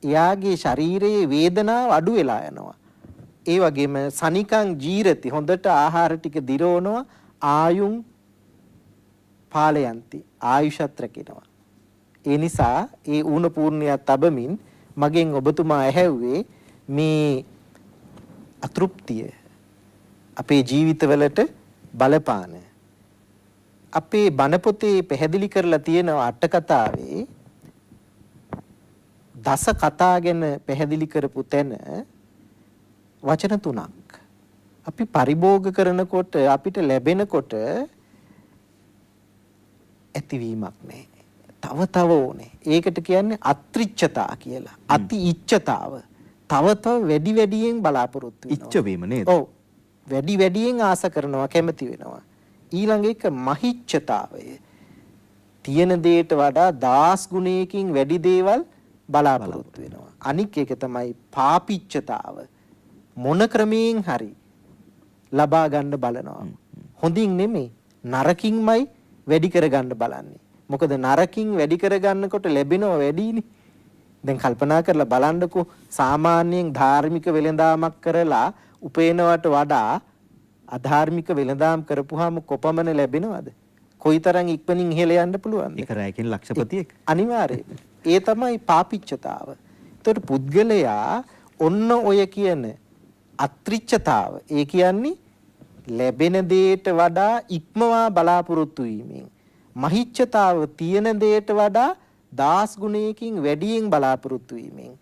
එයාගේ ශරීරයේ වේදනාව අඩු වෙලා යනවා. ඒ වගේම සනිකං ජීරති හොඳට ආහාර ටික දිරවනවා ආයුං පාලයන්ති ආයුෂත් රැකෙනවා. ඒ නිසා ඒ ඌණ පූර්ණියක් තබමින් මගෙන් ඔබතුමා ඇහැව්වේ මේ අතෘප්තිය අපේ ජීවිතවලට බලපාන අපේ බණ පොතේ පැහැදිලි කරලා තියෙනවා අට කතාවේ දස කතා ගැන පැහැදිලි කරපු තැන වචන තුනක් අපි පරිභෝග කරනකොට අපිට ලැබෙනකොට ඇතිවීමක් නැහැ. තව ඕනේ. ඒකට කියන්නේ අත්‍රිච්ඡතා කියලා. අති ඉච්ඡතාව. තව වැඩි වැඩියෙන් බලාපොරොත්තු වෙනවා. ඉච්ඡ වීම නේද? ඔව්. වැඩි වැඩියෙන් ආස කරනවා කැමති වෙනවා. ඊළඟ එක මහිච්ඡතාවය. තියෙන දෙයට වඩා 10 ගුණයකින් වැඩි දේවල් බලාපොරොත්තු වෙනවා. අනික් එක තමයි පාපිච්ඡතාව. මොන ක්‍රමයෙන් හරි ලබා ගන්න බලනවා. හොඳින් නෙමෙයි නරකින්මයි වැඩි කරගන්න බලන්නේ. මොකද නරකින් වැඩි කරගන්නකොට ලැබෙනව වැඩිනේ. දැන් කල්පනා කරලා බලන්නකෝ සාමාන්‍යයෙන් ධාර්මික වෙළඳාමක් කරලා උපේනවට වඩා අධාර්මික වෙළඳාම් කරපුවාම කොපමණ ලැබෙනවද? කොයිතරම් ඉක්මනින් ඉහළ යන්න පුළුවන්ද? ඒක රැයකින් ලක්ෂපතියෙක්. අනිවාර්යයෙන්. ඒ තමයි පාපිච්ඡතාව. ඒතකොට පුද්ගලයා ඔන්න ඔය කියන අත්‍රිච්ඡතාව. ඒ කියන්නේ ලැබෙන දෙයට වඩා ඉක්මවා බලාපොරොත්තු වීමෙන්. මහිච්ඡතාව තියෙන දෙයට වඩා 10 ගුණයකින් වැඩියෙන් බලාපොරොත්තු වීමෙන්.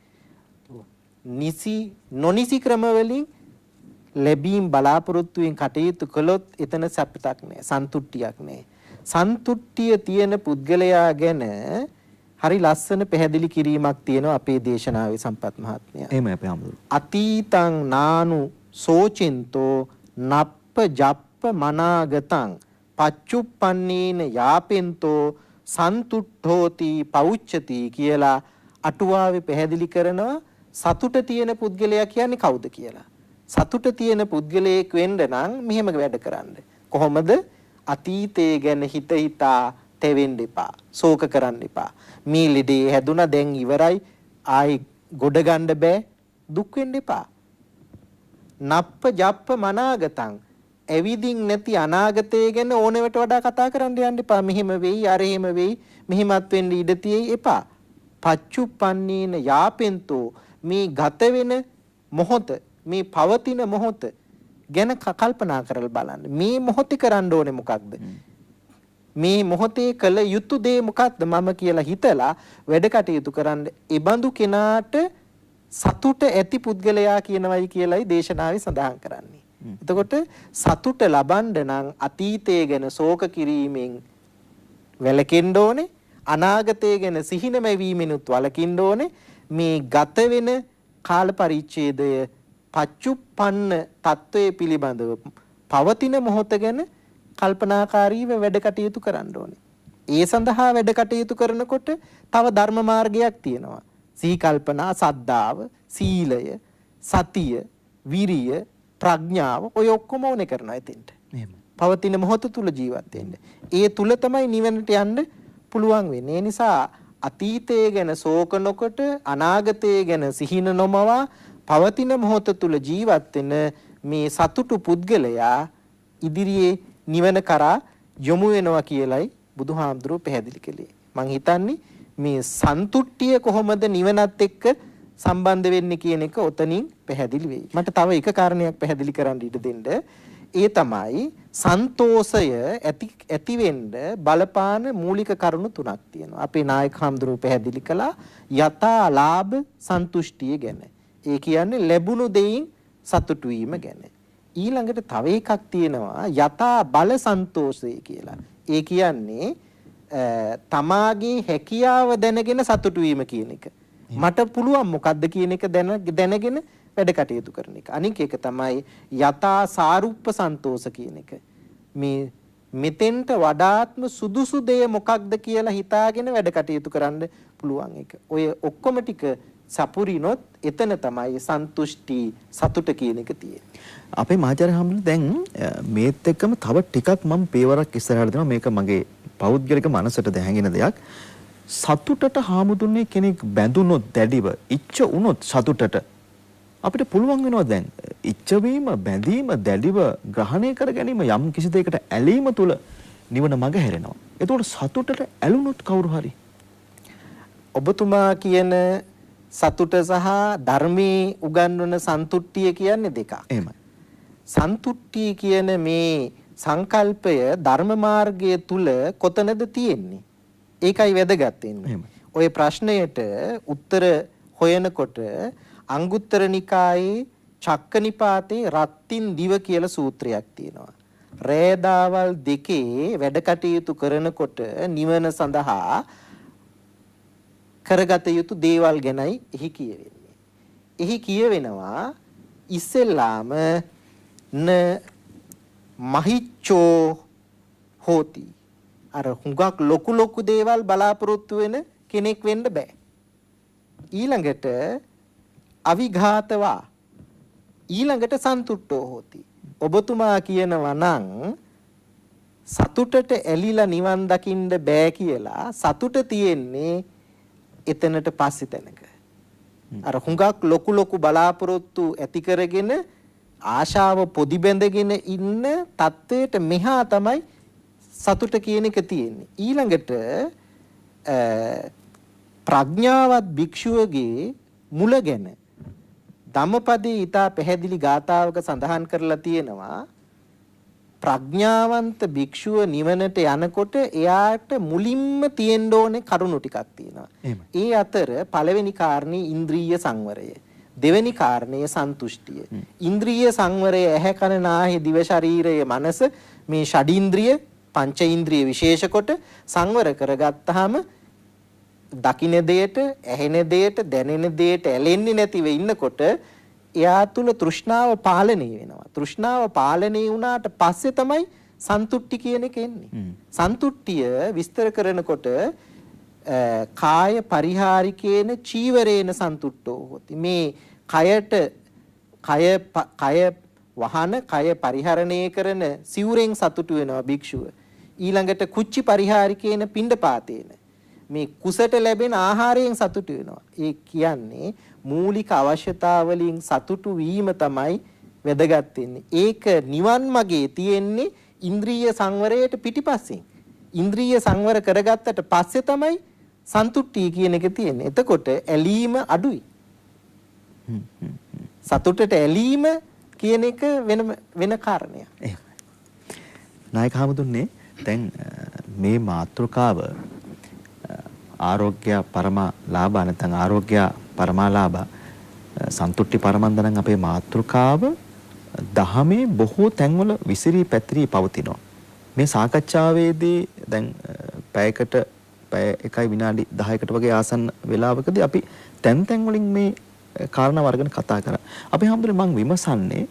නොනිසි ක්‍රම වලින් ලැබීම් බලාපොරොත්තුෙන් කටයුතු කළොත් එතන සැපතක් නෑ, සන්තුට්ටියක් නෑ. සන්තුට්ටිය තියෙන පුද්ගලයා ගැන හරි ලස්සන පැහැදිලි කිරීමක් තියෙනවා අපේ දේශනාවේ සම්පත් මහත්මයා. එහෙමයි අපේ හමුදුරු. අතීතං නානු සෝචින්තෝ නප්ප ජප්ප මනාගතං පච්චුප්පන්නේන යාපෙන්තෝ සන්තුට්ඨෝති පෞච්චති කියලා අටුවාවේ පැහැදිලි කරනවා. සතුට තියෙන පුද්ගලයා කියන්නේ කවුද කියලා. සතුට තියෙන පුද්ගලයෙක් වෙන්න නම් මෙහෙම වැඩ කරන්න. කොහොමද? අතීතයේ ගැන හිතා තෙවෙන්න එපා. ශෝක කරන්න එපා. මේ ලෙඩේ හැදුනා දැන් ඉවරයි. ආයි ගොඩ ගන්න බෑ. දුක් වෙන්න එපා. නප්ප ජප්ප මනාගතං ඇවිදින් නැති අනාගතය ගැන ඕනෙවට වඩා කතා කරන්න යන්න එපා. මෙහෙම වෙයි, අර එහෙම වෙයි, මෙහෙමත් වෙන්න ඉඩ තියෙයි එපා. පච්චුප්පන්නේන යාපෙන්තෝ මේ ගත වෙන මොහොත, මේ පවතින මොහොත ගැන කල්පනා කරලා බලන්න. මේ මොහොතේ කරන්න ඕනේ මොකක්ද? මේ මොහොතේ කළ යුතු දේ මොකක්ද මම කියලා හිතලා වැඩ කටයුතු කරන්න. ඒ බඳු කෙනාට සතුට ඇති පුද්ගලයා කියනවයි කියලායි දේශනාවේ සඳහන් කරන්නේ. එතකොට සතුට ලබන්න නම් අතීතය ගැන ශෝක කිරීමෙන් වැළකෙන්න ඕනේ. අනාගතය ගැන සිහින මැවීමෙනුත් වළකින්න ඕනේ. මේ ගත වෙන කාල පරිච්ඡේදය පච්චුප්පන්න තත්වයේ පිළිබඳව පවතින මොහොත ගැන කල්පනාකාරීව වැඩ කටයුතු කරන්න ඕනේ. ඒ සඳහා වැඩ කටයුතු කරනකොට තව ධර්ම මාර්ගයක් තියෙනවා. සිහි කල්පනා, සද්ධාව, සීලය, සතිය, විරිය, ප්‍රඥාව ඔය ඔක්කොම ඕනේ කරනවා එතෙන්ට. පවතින මොහොත තුල ජීවත් වෙන්න. ඒ තුල තමයි නිවනට යන්න පුළුවන් වෙන්නේ. ඒ නිසා අතීතය ගැන ශෝක නොකොට අනාගතය ගැන සිහින නොමවා පවතින මොහොත තුල ජීවත් වෙන මේ සතුටු පුද්ගලයා ඉදිරියේ නිවන කරා යොමු වෙනවා කියලයි බුදුහාමුදුරුවෝ පැහැදිලි කළේ. මං හිතන්නේ මේ සන්තුට්ඨිය කොහොමද නිවනත් එක්ක සම්බන්ධ වෙන්නේ කියන එක ඔතනින් පැහැදිලි වෙයි. මට තව එක කාරණයක් පැහැදිලි කරන්න ඉඩ දෙන්න. ඒ තමයි සන්තෝෂය ඇති වෙන්න බලපාන මූලික කරුණු තුනක් තියෙනවා. අපේ නායක හාමුදුරුවෝ පැහැදිලි කළා යථා ලාභ සන්තුෂ්ටිය ගැන. ඒ කියන්නේ ලැබුණු දෙයින් සතුටු වීම ගැන. ඊළඟට තව එකක් තියෙනවා යථා බල සන්තෝෂය කියලා. ඒ කියන්නේ තමාගේ හැකියාව දැනගෙන සතුටු වීම කියන එක. මට පුළුවන් මොකද්ද කියන එක දැනගෙන වැඩ කටයුතු කරන එක. අනික එක තමයි යථා සාරුප්ප සන්තෝෂ කියන එක. මේ මෙතෙන්ට වඩාත්ම සුදුසු දෙය මොකක්ද කියලා හිතාගෙන වැඩ කටයුතු කරන්න පුළුවන් එක. ඔය ඔක්කොම ටික සපුරිනොත් එතන තමයි සන්තුෂ්ටි සතුට කියන එක තියෙන්නේ. අපේ මහාචාර්ය හම්බුනේ දැන් මේත් එක්කම තව ටිකක් මම පේවරක් ඉස්සරහට දෙනවා. මේක මගේ පෞද්ගලික මනසට දැහැගෙන දෙයක්. සතුටට හාමුදුරනේ කෙනෙක් බැඳුනොත් දැඩිව ඉච්ඡ වුනොත් සතුටට අපිට පුළුවන් වෙනවා දැන් ඉච්ඡ වීම බැඳීම දැඩිව ග්‍රහණය කර ගැනීම යම් කිසි දෙයකට ඇලීම තුල නිවන මඟ හැරෙනවා. එතකොට සතුටට ඇලුනොත් කවුරු හරි ඔබතුමා කියන සතුට සහ ධර්මයේ උගන්වන සන්තුට්ඨිය කියන්නේ දෙකක්. එහෙමයි. සන්තුට්ඨිය කියන මේ සංකල්පය ධර්ම මාර්ගය තුල කොතනද තියෙන්නේ? ඒකයි වැදගත් වෙන්නේ. ඔය ප්‍රශ්නයට උත්තර හොයනකොට අංගුත්තර නිකායේ චක්කනිපාතේ රත්තින් දිව කියලා සූත්‍රයක් තියෙනවා. රෑදාවල් දෙකේ වැඩ කටයුතු කරනකොට නිවන සඳහා කරගත යුතු දේවල් ගැනයි එහි කියවෙන්නේ. එහි කියවෙනවා ඉස්සෙල්ලාම න මහිච්ඡෝ හෝති. අර හුඟක් ලොකු දේවල් බලාපොරොත්තු වෙන කෙනෙක් වෙන්න බෑ. ඊළඟට අවිඝාතවා ඊළඟට සන්තුට්ඨෝ හෝති. ඔබතුමා කියනවා නම් සතුටට ඇලිලා නිවන් දකින්න බෑ කියලා සතුට තියෙන්නේ එතනට පස්සේ තැනක. අර හුඟක් ලොකු බලාපොරොත්තු ඇති කරගෙන ආශාව පොදි බැඳගෙන ඉන්න තත්වයට මෙහා තමයි සතුට කියන එක තියෙන්නේ. ඊළඟට ප්‍රඥාවත් භික්ෂුවගේ මුල ගැන ධම්මපදයේ ඊට පැහැදිලි ගාථාවක සඳහන් කරලා තියෙනවා ප්‍රඥාවන්ත භික්ෂුව නිවනට යනකොට එයාට මුලින්ම තියෙන්න ඕනේ කරුණු ටිකක් තියෙනවා. ඒ අතර පළවෙනි කාරණේ ඉන්ද්‍රිය සංවරය. දෙවෙනි කාරණය සන්තුෂ්ටිය. ඉන්ද්‍රිය සංවරය ඇහැ කන නාහය දිව ශරීරය මනස මේ ෂඩින්ද්‍රිය පංච ඉන්ද්‍රිය විශේෂ කොට සංවර කරගත්තාම දකින්න දෙයට, ඇහෙන දෙයට, දැනෙන දෙයට ඇලෙන්නේ නැතිව ඉන්නකොට එයා තුල තෘෂ්ණාව පාලනය වෙනවා. තෘෂ්ණාව පාලනය වුණාට පස්සේ තමයි සන්තුට්ටි කියන එක එන්නේ. සන්තුට්ටිය විස්තර කරනකොට කාය පරිහාරිකේන චීවරේන සන්තුට්ඨෝ හොති. මේ කයට කය වහන කය පරිහරණය කරන සිවුරෙන් සතුටු වෙනවා භික්ෂුව. ඊළඟට කුච්චි පරිහාරිකේන පිණ්ඩපාතේන මේ කුසට ලැබෙන ආහාරයෙන් සතුටු වෙනවා. ඒ කියන්නේ මූලික අවශ්‍යතාවලින් සතුටු වීම තමයි වැදගත් වෙන්නේ. ඒක නිවන් මාගේ තියෙන්නේ ඉන්ද්‍රිය සංවරයට පිටිපස්සෙන්. ඉන්ද්‍රිය සංවර කරගත්තට පස්සේ තමයි සන්තුට්ටි කියන එක තියෙන්නේ. එතකොට ඇලීම අඩුයි. සතුටට ඇලීම කියන එක වෙන කාරණයක්. එහෙමයි. නායක හමුදුන්නේ දැන් මේ මාතෘකාව ආරෝග්‍ය පරමාලාභ නැත්නම් ආරෝග්‍ය පරමාලාභ සන්තුට්ටි පරමන්දනම් අපේ මාතෘකාව දහමේ බොහෝ තැන්වල විසිරී පැතිරී පවතිනවා. මේ සාකච්ඡාවේදී දැන් පැය 1 විනාඩි 10කට වගේ ආසන්න වේලාවකදී අපි තැන් වලින් මේ කාරණා වර්ගන කතා කරා. අපි හැමෝටම මම විමසන්නේ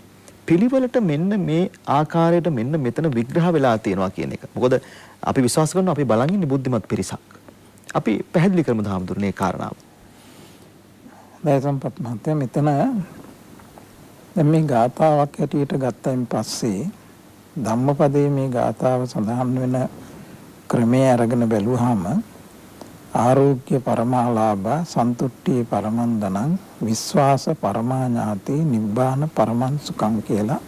පිළිවෙලට මෙන්න මේ ආකාරයට මෙන්න මෙතන විග්‍රහ වෙලා තියෙනවා කියන එක. මොකද අපි විශ්වාස කරනවා අපි බලන් ඉන්නේ බුද්ධිමත් පිරිසක්. අපි පැහැදිලි කරමු හාමුදුරනේ කාරණාව. දයසම්පත් මහත්තයා මෙතන දැන් මේ ගාථාවක් හැටියට ගත්තයින් පස්සේ ධම්මපදයේ මේ ගාථාව සඳහන් වෙන ක්‍රමයේ අරගෙන බැලුවාම ආරෝග්‍ය පරමාලාභ සන්තුට්ටි පරමන්දනං විශ්වාස පරමාඥාති නිබ්බාන පරමං සුඛං කියලා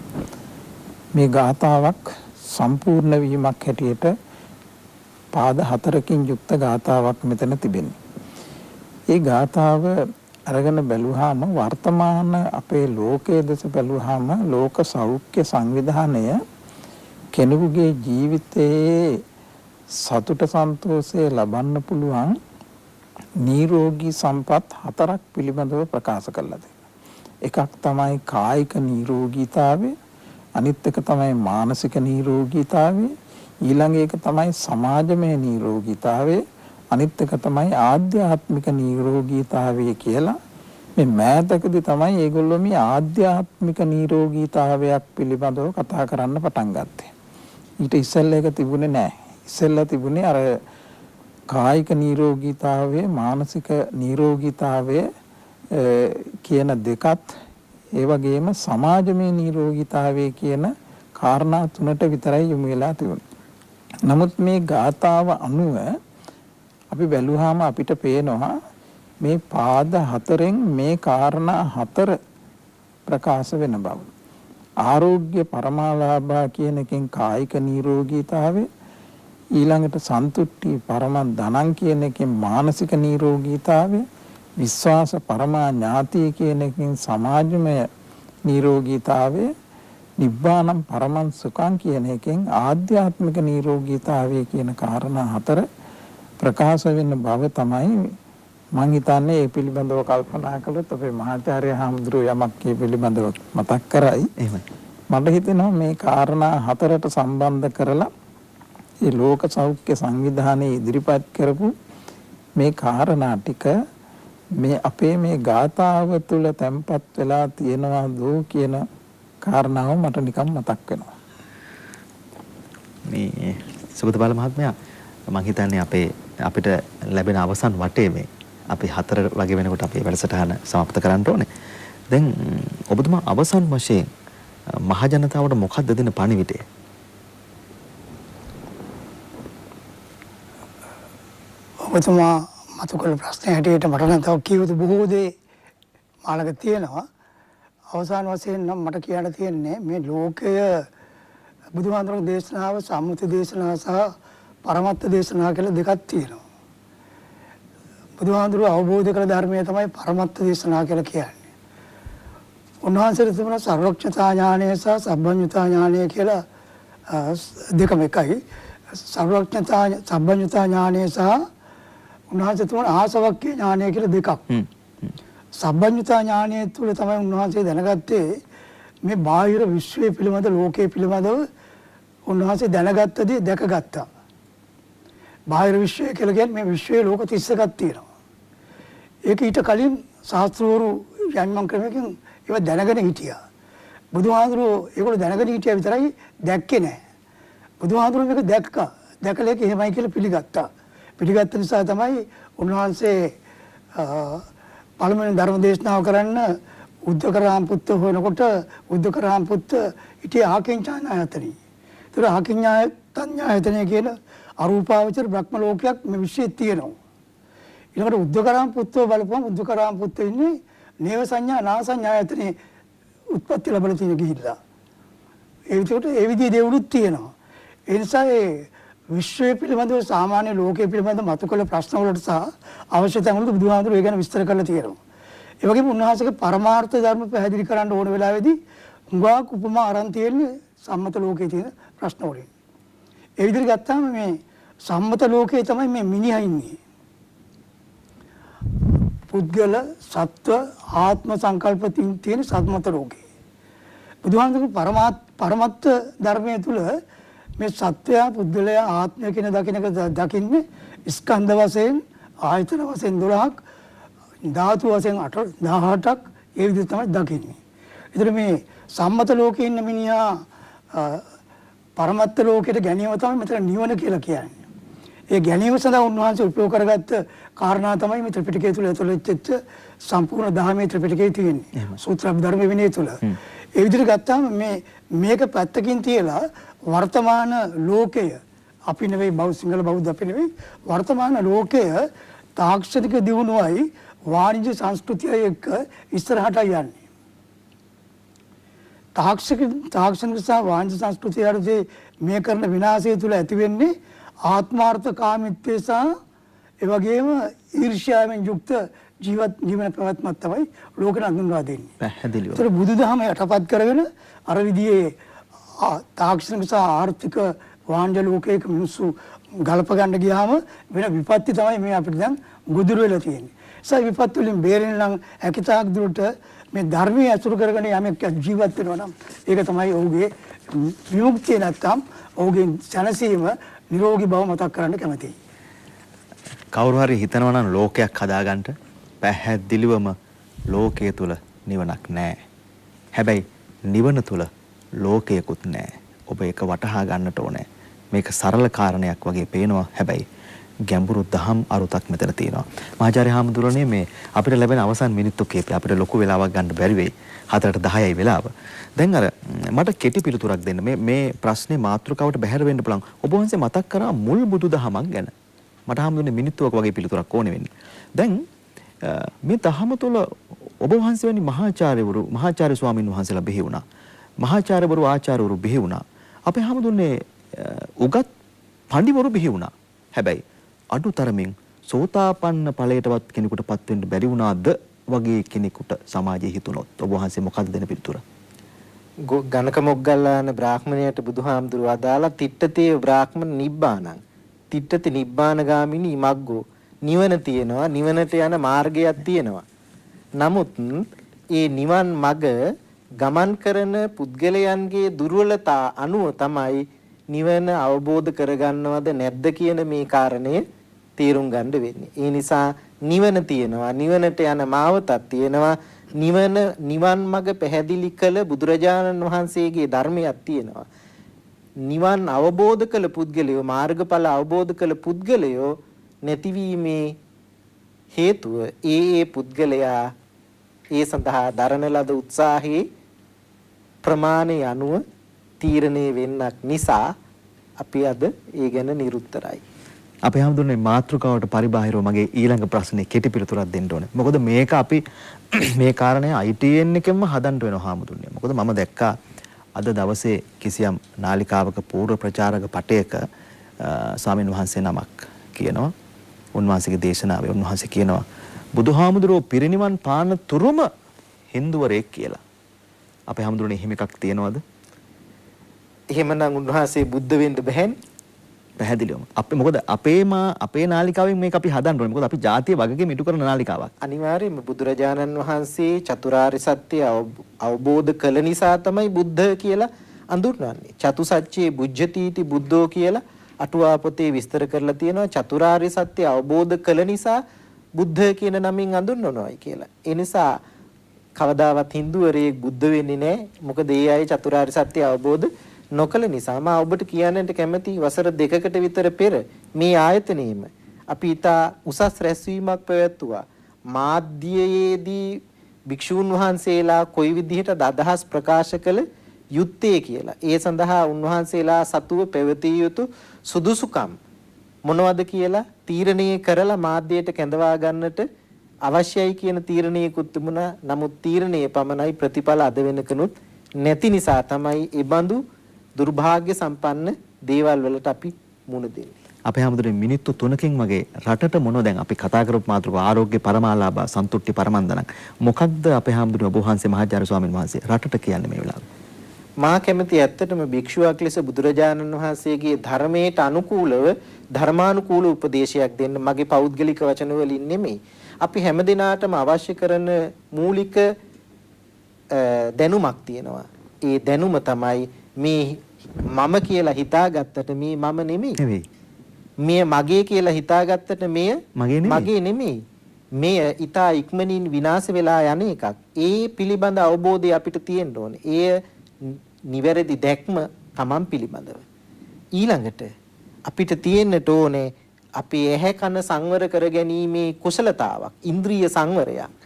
මේ ගාථාවක් සම්පූර්ණ වීමක් හැටියට පාද 4කින් යුක්ත ගාථාවක් මෙතන තිබෙනවා. ඒ ගාථාව අරගෙන බැලුවාම වර්තමාන අපේ ලෝකයේ දෙස බැලුවාම ලෝක සෞඛ්‍ය සංවිධානය කෙනෙකුගේ ජීවිතයේ සතුට සන්තෝෂය ලබන්න පුළුවන් නිරෝගී සම්පත් 4ක් පිළිබඳව ප්‍රකාශ කළා තියෙනවා. එකක් තමයි කායික නිරෝගීතාවය, අනිත් එක තමයි මානසික නිරෝගීතාවය, ඊළඟ එක තමයි සමාජමය නිරෝගීතාවය, අනිත් එක තමයි ආධ්‍යාත්මික නිරෝගීතාවය කියලා මේ මෑතකදී තමයි ඒගොල්ලෝ මේ ආධ්‍යාත්මික නිරෝගීතාවයක් පිළිබඳව කතා කරන්න පටන් ගත්තේ. ඊට ඉස්සෙල්ලා එක තිබුණේ නැහැ. ඉස්සෙල්ලා තිබුණේ අර කායික නිරෝගීතාවය මානසික නිරෝගීතාවය කියන දෙකත් ඒ වගේම සමාජමය නිරෝගීතාවය කියන කාරණා තුනට විතරයි යොමු වෙලා තිබුණේ. නමුත් මේ ගාථාව අනුව අපි බැලුවාම අපිට පේනවා මේ පාද 4න් මේ කාරණා 4 ප්‍රකාශ වෙන බව. ආරෝග්‍ය පරමාලාභ කියන එකෙන් කායික නිරෝගීතාවය, ඊළඟට සන්තුට්ටි පරමං ධනං කියන එකෙන් මානසික නිරෝගීතාවය, විශ්වාස පරමා ඥාතිය කියන එකෙන් සමාජමය නිරෝගීතාවය, නිබ්බානම් පරමං සුඛං කියන එකෙන් ආධ්‍යාත්මික නිරෝගීතාවය කියන කාරණා 4 ප්‍රකාශ වෙන බව තමයි මම හිතන්නේ ඒ පිළිබඳව කල්පනා කළොත් අපේ මහාචාර්ය හාමුදුරුවෝ යමක් මේ පිළිබඳව මතක් කරයි. එහෙමයි. මට හිතෙනවා මේ කාරණා 4ට සම්බන්ධ කරලා ඒ ලෝක සෞඛ්‍ය සංවිධානයේ ඉදිරිපත් කරපු මේ කාරණා ටික මේ අපේ මේ ගාථාව තුළ තැම්පත් වෙලා තියෙනවා දෝ කියන කාරණාව මට නිකන් මතක් වෙනවා. මේ සුබදබාල මහත්මයා මම හිතන්නේ අපිට ලැබෙන අවසන් වටේ මේ අපි 4 වගේ වෙනකොට අපේ වැඩසටහන සමාප්ත කරන්න ඕනේ. දැන් ඔබතුමා අවසන් වශයෙන් මහ ජනතාවට මොකක්ද දෙන පණිවිඩය? ඔබතුමා මතු කළ ප්‍රශ්නේ හැටියට මට නම් තව කියවුතු බොහෝ දේ මාළක තියෙනවා. අවසාන වශයෙන් නම් මට කියන්න තියෙන්නේ මේ ලෝකය බුදුහාමුදුරුවෝ දේශනාව සම්මුති දේශනාව සහ පරමත්ත දේශනාව කියලා දෙකක් තියෙනවා. බුදුහාමුදුරුවෝ අවබෝධ කළ ධර්මය තමයි පරමත්ත දේශනාව කියලා කියන්නේ. උන්වහන්සේට තිබුණ සර්වඥතා ඥානය සහ සබ්බඤ්ඤතා ඥානය කියලා දෙකම එකයි. සබ්බඤ්ඤතා ඥානය සහ උන්වහන්සේ තිබුණ ආසවක්ඛ්‍ය ඥානය කියලා දෙකක්. සබ්බඤ්ඤතා ඥානය තුළ තමයි උන්වහන්සේ දැනගත්තේ මේ බාහිර විශ්වය පිළිබඳ ලෝකයේ පිළිබඳව උන්වහන්සේ දැනගත්තදී දැකගත්තා. බාහිර විශ්වය කියලා කියන්නේ මේ විශ්වයේ ලෝක 31ක් තියෙනවා. ඒක ඊට කලින් ශාස්ත්‍රවරු යන්මන් ක්‍රමයකින් ඒව දැනගෙන හිටියා. බුදුහාමුදුරුවෝ ඒගොල්ලෝ දැනගෙන හිටියා විතරයි දැක්කේ නැහැ. බුදුහාමුදුරුවෝ මේක දැක්කා. දැකලා ඒක එහෙමයි කියලා පිළිගත්තා. පිළිගත්ත නිසා තමයි උන්වහන්සේ පළමුවෙනි ධර්ම දේශනාව කරන්න උද්දකරාම පුත්ත හොයනකොට උද්දකරාම පුත්ත හිටියේ ආකින්චායතනෙ. ඒතර ආකින්චායතනෙ කියන අරූපාවචර බ්‍රහ්ම ලෝකයක් මේ විශ්වයේ තියෙනවා. ඊළඟට උද්දකරාම පුත්තව බලපුවම උද්දකරාම පුත්ත ඉන්නේ නේව සංඥා නා සංඥායතනෙ උත්පත්ති ලැබලා තියෙන ගිහිල්ලා. ඒ විදිහට ඒ විදිහේ දේවලුත් තියෙනවා. ඒ නිසා ඒ විශ්වය පිළිබඳව සාමාන්‍ය ලෝකයේ පිළිබඳව මතු කළ ප්‍රශ්න වලට සහ අවශ්‍ය තැන් වලට බුදුහාමුදුරුවෝ ඒ ගැන විස්තර කරලා තියෙනවා. ඒ වගේම උන්වහන්සේගේ පරමාර්ථ ධර්ම පැහැදිලි කරන්න ඕන වෙලාවේදී හුඟක් උපමා අරන් තියෙන්නේ සම්මත ලෝකයේ තියෙන ප්‍රශ්න වලින්. ඒ විදිහට ගත්තාම මේ සම්මත ලෝකයේ තමයි මේ මිනිහා ඉන්නේ. පුද්ගල සත්ව ආත්ම සංකල්ප තියෙන සම්මත ලෝකේ. බුදුහාමුදුරුවෝ පරමත්ත ධර්මයේ තුල මේ සත්වයා පුද්ගලයා ආත්මය කියන දකින්නේ ස්කන්ධ වශයෙන් ආයතන වශයෙන් 12ක් ධාතු වශයෙන් 18ක් ඒ විදිහට තමයි දකින්නේ. ඒතර මේ සම්මත ලෝකේ ඉන්න මිනිහා පරමත්ත ලෝකයට ගැනීම තමයි මෙතන නිවන කියලා කියන්නේ. ඒ ගැනීම සඳහා උන්වහන්සේ උපයෝග කරගත්ත කාරණා තමයි මේ ත්‍රිපිටකය තුළ ඇතුළත් වෙච්ච සම්පූර්ණ ධර්මයේ ත්‍රිපිටකයේ තියෙන්නේ. සූත්‍ර අභිධර්ම විනය තුළ. ඒ විදිහට ගත්තාම මේක පැත්තකින් තියලා වර්තමාන ලෝකය අපි නෙවෙයි සිංහල බෞද්ධ අපි නෙවෙයි වර්තමාන ලෝකය තාක්ෂණික දියුණුවයි වාණිජ්‍ය සංස්කෘතියයි එක්ක ඉස්සරහට යන්නේ. තාක්ෂණික සහ වාණිජ්‍ය සංස්කෘතිය යටතේ මේ කරන විනාශය තුළ ඇති වෙන්නේ ආත්මාර්ථකාමීත්වය සහ ඒ වගේම ඊර්ෂ්‍යාවෙන් යුක්ත ජීවන පැවැත්මක් තමයි ලෝකෙට හඳුන්වා දෙන්නේ. පැහැදිලිව. ඒතර බුදුදහම යටපත් කරගෙන අර විදිහේ තාක්ෂණික සහ ආර්ථික වාණිජ්‍ය ලෝකයක මිනිස්සු ගලප ගන්න ගියාම වෙන විපත්ති තමයි මේ අපිට දැන් ගොදුරු වෙලා තියෙන්නේ. ඒ විපත් වලින් බේරෙන්න නම් හැකිතාක් දුරට මේ ධර්මයේ අසුර කරගෙන යමෙක් ජීවත් වෙනවා නම් ඒක තමයි ඔහුගේ විමුක්තිය නැත්තම් ඔහුගේ සැනසීම නිරෝගී බව මතක් කරන්න කැමතියි. කවුරු හරි හිතනවා නම් ලෝකයක් හදාගන්න පැහැදිලිවම ලෝකයේ තුල නිවනක් නැහැ. හැබැයි නිවන තුල ලෝකයකුත් නැහැ. ඔබ ඒක වටහා ගන්නට ඕනේ. මේක සරල කාරණයක් වගේ පේනවා. හැබැයි ගැඹුරු දහම් අරුතක් මෙතන තියෙනවා. මහාචාර්ය හාමුදුරනේ මේ අපිට ලැබෙන අවසන් මිනිත්තු කීපය අපිට ලොකු වෙලාවක් ගන්න බැරි වෙයි. 4:10යි වෙලාව. දැන් අර මට කෙටි පිළිතුරක් දෙන්න. මේ ප්‍රශ්නේ මාතෘකාවට බැහැර වෙන්න පුළුවන්. ඔබ වහන්සේ මතක් කරා මුල් බුදුදහමක් ගැන. මට හාමුදුරනේ මිනිත්තුවක් වගේ පිළිතුරක් ඕනේ වෙන්නේ. දැන් මේ දහම තුළ ඔබ වහන්සේ වැනි මහාචාර්ය ස්වාමීන් වහන්සේලා බිහි වුණා. මහාචාර්යවරු ආචාර්යවරු බිහි වුණා. අපේ හාමුදුරනේ උගත් පඬිවරු බිහි වුණා. හැබැයි අඩුතරමින් සෝතාපන්න ඵලයටවත් කෙනෙකුටපත් වෙන්න බැරි වුණාද වගේ කෙනෙකුට සමාජයේ හිතුනොත් ඔබ වහන්සේ මොකක්ද දෙන පිළිතුර? ගණක මොග්ගල්ලාන බ්‍රාහ්මණයට බුදුහාමුදුරුව අදාලා තිට්ඨතේ බ්‍රාහ්මණ නිබ්බානං තිට්ඨති නිබ්බානගාමිනී මග්ගෝ නිවන තියෙනවා නිවනට යන මාර්ගයක් තියෙනවා. නමුත් ඒ නිවන් මග ගමන් කරන පුද්ගලයන්ගේ දුර්වලතා අනුව තමයි නිවන අවබෝධ කරගන්නවද නැද්ද කියන මේ කාරණය තේරුම් ගන්න වෙන්නේ. ඒ නිසා නිවන තියෙනවා නිවනට යන මාවතක් තියෙනවා නිවන් මඟ පැහැදිලි කළ බුදුරජාණන් වහන්සේගේ ධර්මයක් තියෙනවා. නිවන් අවබෝධ කළ පුද්ගලයෝ මාර්ගඵල අවබෝධ කළ පුද්ගලයෝ නැතිවීමේ හේතුව ඒ පුද්ගලයා ඒ සඳහා දරන ලද උත්සාහයේ ප්‍රමාණය අනුව තීරණය වෙන්නක් නිසා අපි අද ඒ ගැන නිරුත්තරයි. අපේ හැමදෙන්නේ මාතෘකාවට පරිබාහිරව මගේ ඊළඟ ප්‍රශ්නේ කෙටි පිළිතුරක් දෙන්න ඕනේ. මොකද මේක අපි මේ කාරණේ ITN එකෙන්ම හදන්න වෙනවා හැමදෙන්නේ. මොකද මම දැක්කා අද දවසේ කිසියම් නාලිකාවක පූර්ව ප්‍රචාරක පටයක ස්වාමීන් වහන්සේ නමක් කියනවා උන්වහන්සේගේ දේශනාවේ උන්වහන්සේ කියනවා බුදුහාමුදුරුවෝ පිරිනිවන් පාන තුරුම හින්දුවරයෙක් කියලා. අපේ හැමදෙන්නේ එහෙම එකක් තියනවද? එහෙමනම් උන්වහන්සේ බුද්ධ වෙන්න බැහැනේ. පැහැදිලිවම. මොකද අපේ නාලිකාවෙන් මේක අපි හදන්න ඕනේ. මොකද අපි ජාතිය වගකීම ඉටු කරන නාලිකාවක්. අනිවාර්යයෙන්ම බුදුරජාණන් වහන්සේ චතුරාර්ය සත්‍ය අවබෝධ කළ නිසා තමයි බුද්ධ කියලා අඳුරන්නේ. චතුසත්‍යේ බුද්ධතිති බුද්ධෝ කියලා අටුවා පොතේ විස්තර කරලා තියෙනවා. චතුරාර්ය සත්‍ය අවබෝධ කළ නිසා බුද්ධ කියන නමින් අඳුන්වනවායි කියලා. ඒ නිසා කවදාවත් හින්දුවරයෙක් බුද්ධ වෙන්නේ නැහැ. මොකද ඒ අය චතුරාර්ය සත්‍ය අවබෝධ නොකළ නිසා. මම ඔබට කියන්නට කැමති වසර 2කට විතර පෙර මේ ආයතනයේම අපි ඉතා උසස් රැස්වීමක් පැවැත්තුවා. මාධ්‍යයේදී භික්ෂූන් වහන්සේලා කොයි විදිහටද අදහස් ප්‍රකාශ කළ යුත්තේ කියලා. ඒ සඳහා උන්වහන්සේලා සතුව පැවතිය යුතු සුදුසුකම් මොනවද කියලා තීරණය කරලා මාධ්‍යයට කැඳවා ගන්නට අවශ්‍යයි කියන තීරණයකුත් තිබුණා. නමුත් තීරණයේ පමණයි ප්‍රතිඵල අද වෙනකනුත් නැති නිසා තමයි ඒ බඳු දුර්භාග්‍ය සම්පන්න දේවල් වලට අපි මුණ දෙන්නේ. අපේ හැමදෙන්නේ මිනිත්තු 3කින් වගේ රටට මොනවද දැන් අපි කතා කරපු මාතෘකාව ආරෝග්‍ය පරමාලාභ සන්තුට්ටි පරමන්දනක්. මොකක්ද අපේ හැමදෙන්නේ ඔබ වහන්සේ මහාචාර්ය ස්වාමීන් වහන්සේ රටට කියන්නේ මේ වෙලාවේ? මා කැමති ඇත්තටම භික්ෂුවක් ලෙස බුදුරජාණන් වහන්සේගේ ධර්මයට අනුකූලව ධර්මානුකූල උපදේශයක් දෙන්න මගේ පෞද්ගලික වචන වලින් නෙමෙයි. අපි හැමදිනාටම අවශ්‍ය කරන මූලික දැනුමක් තියෙනවා. ඒ දැනුම තමයි මේ මම කියලා හිතාගත්තට මේ මම නෙමෙයි. මේ මගේ කියලා හිතාගත්තට මෙය මගේ නෙමෙයි. මෙය ඊතා ඉක්මනින් විනාශ වෙලා යන එකක්. ඒ පිළිබඳ අවබෝධය අපිට තියෙන්න ඕනේ. ඒ නිවැරදි දැක්ම Taman පිළිබඳව. ඊළඟට අපිට තියෙන්නට ඕනේ අපේ ඇහැ කන සංවර කර ගැනීමේ කුසලතාවක්, ඉන්ද්‍රිය සංවරයක්.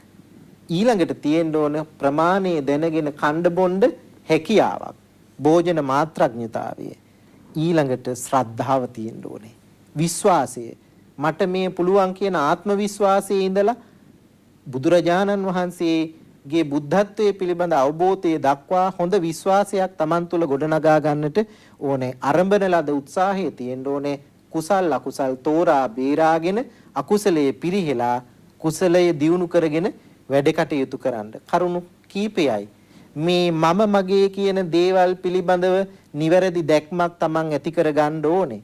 ඊළඟට තියෙන්න ඕන ප්‍රමාණය දැනගෙන කණ්ඩ බොණ්ඩ හැකියාවක්, භෝජන මාත්‍රඥතාවය. ඊළඟට ශ්‍රද්ධාව තියෙන්න ඕනේ, විශ්වාසය. මට මේ පුළුවන් කියන ආත්ම විශ්වාසයේ ඉඳලා බුදුරජාණන් වහන්සේගේ බුද්ධත්වයේ පිළිබඳ අවබෝධය දක්වා හොඳ විශ්වාසයක් Taman තුල ගොඩනගා ගන්නට ඕනේ. අරඹන ලද උත්සාහය තියෙන්න ඕනේ. කුසල් අකුසල් තෝරා බේරාගෙන අකුසලයේ පිරිහෙලා කුසලයේ දියුණු කරගෙන වැඩ කටයුතු කරන්න. කරුණු කීපයයි මේ මම මගේ කියන දේවල් පිළිබඳව නිවැරදි දැක්මක් Taman ඇති කර ගන්න ඕනේ.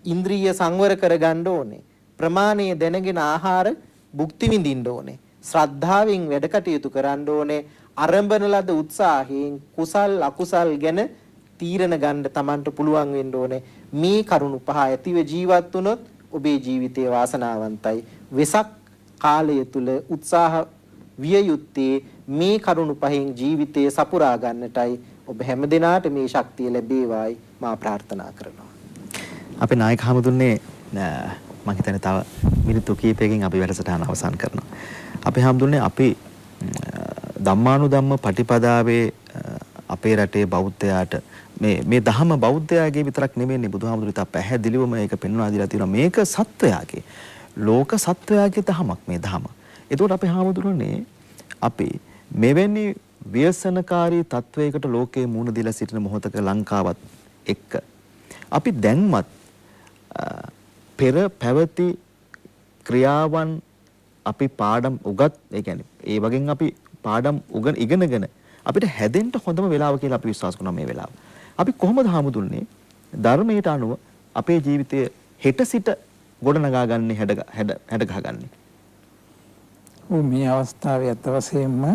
ඉන්ද්‍රිය සංවර කර ගන්න ඕනේ. ප්‍රමාණය දැනගෙන ආහාර භුක්ති විඳින්න ඕනේ. ශ්‍රද්ධාවෙන් වැඩ කටයුතු කරන්න ඕනේ. අරඹන ලද උත්සාහයෙන් කුසල් අකුසල් ගැන තීරණ ගන්න Tamanට පුළුවන් වෙන්න ඕනේ. මේ කරුණු පහ ඇතිව ජීවත් වුණොත් ඔබේ ජීවිතය වාසනාවන්තයි. වෙසක් කාලය තුල උත්සාහ විය යුත්තේ මේ කරුණු පහෙන් ජීවිතය සපුරා ගන්නටයි. ඔබ හැමදෙනාට මේ ශක්තිය ලැබේවායි මා ප්‍රාර්ථනා කරනවා. අපේ නායක හමුදුන්නේ මම හිතන්නේ තව මිනිත්තු කිහිපයකින් අපි වැඩසටහන අවසන් කරනවා. අපි හමුදුන්නේ අපි ධම්මානුධම්ම පටිපදාවේ අපේ රටේ බෞද්ධයාට මේ දහම බෞද්ධයාගේ විතරක් නෙමෙයි බුදුහාමුදුරු තා පැහැදිලිවම ඒක පෙන්වලා දීලා තියෙනවා. මේක සත්වයාගේ ලෝක සත්වයාගේ දහමක් මේ දහම. ඒකට අපි හාමුදුරනේ අපි මෙවැනි ව්‍යසනකාරී තත්වයකට ලෝකයේ මුහුණ දීලා සිටින මොහොතක ලංකාවත් එක්ක අපි දැන්මත් පෙර පැවති ක්‍රියාවන් අපි පාඩම් උගත් ඒ කියන්නේ ඒ වගේ අපි පාඩම් ඉගෙනගෙන අපිට හැදෙන්න හොඳම වෙලාව කියලා අපි විශ්වාස කරනවා මේ වෙලාව. අපි කොහොමද හාමුදුරනේ ධර්මයට අනුව අපේ ජීවිතය හෙට සිට ගොඩනගා ගන්න හැඩ ගහගන්නේ? මේ අවස්ථාවේ අත් වශයෙන්ම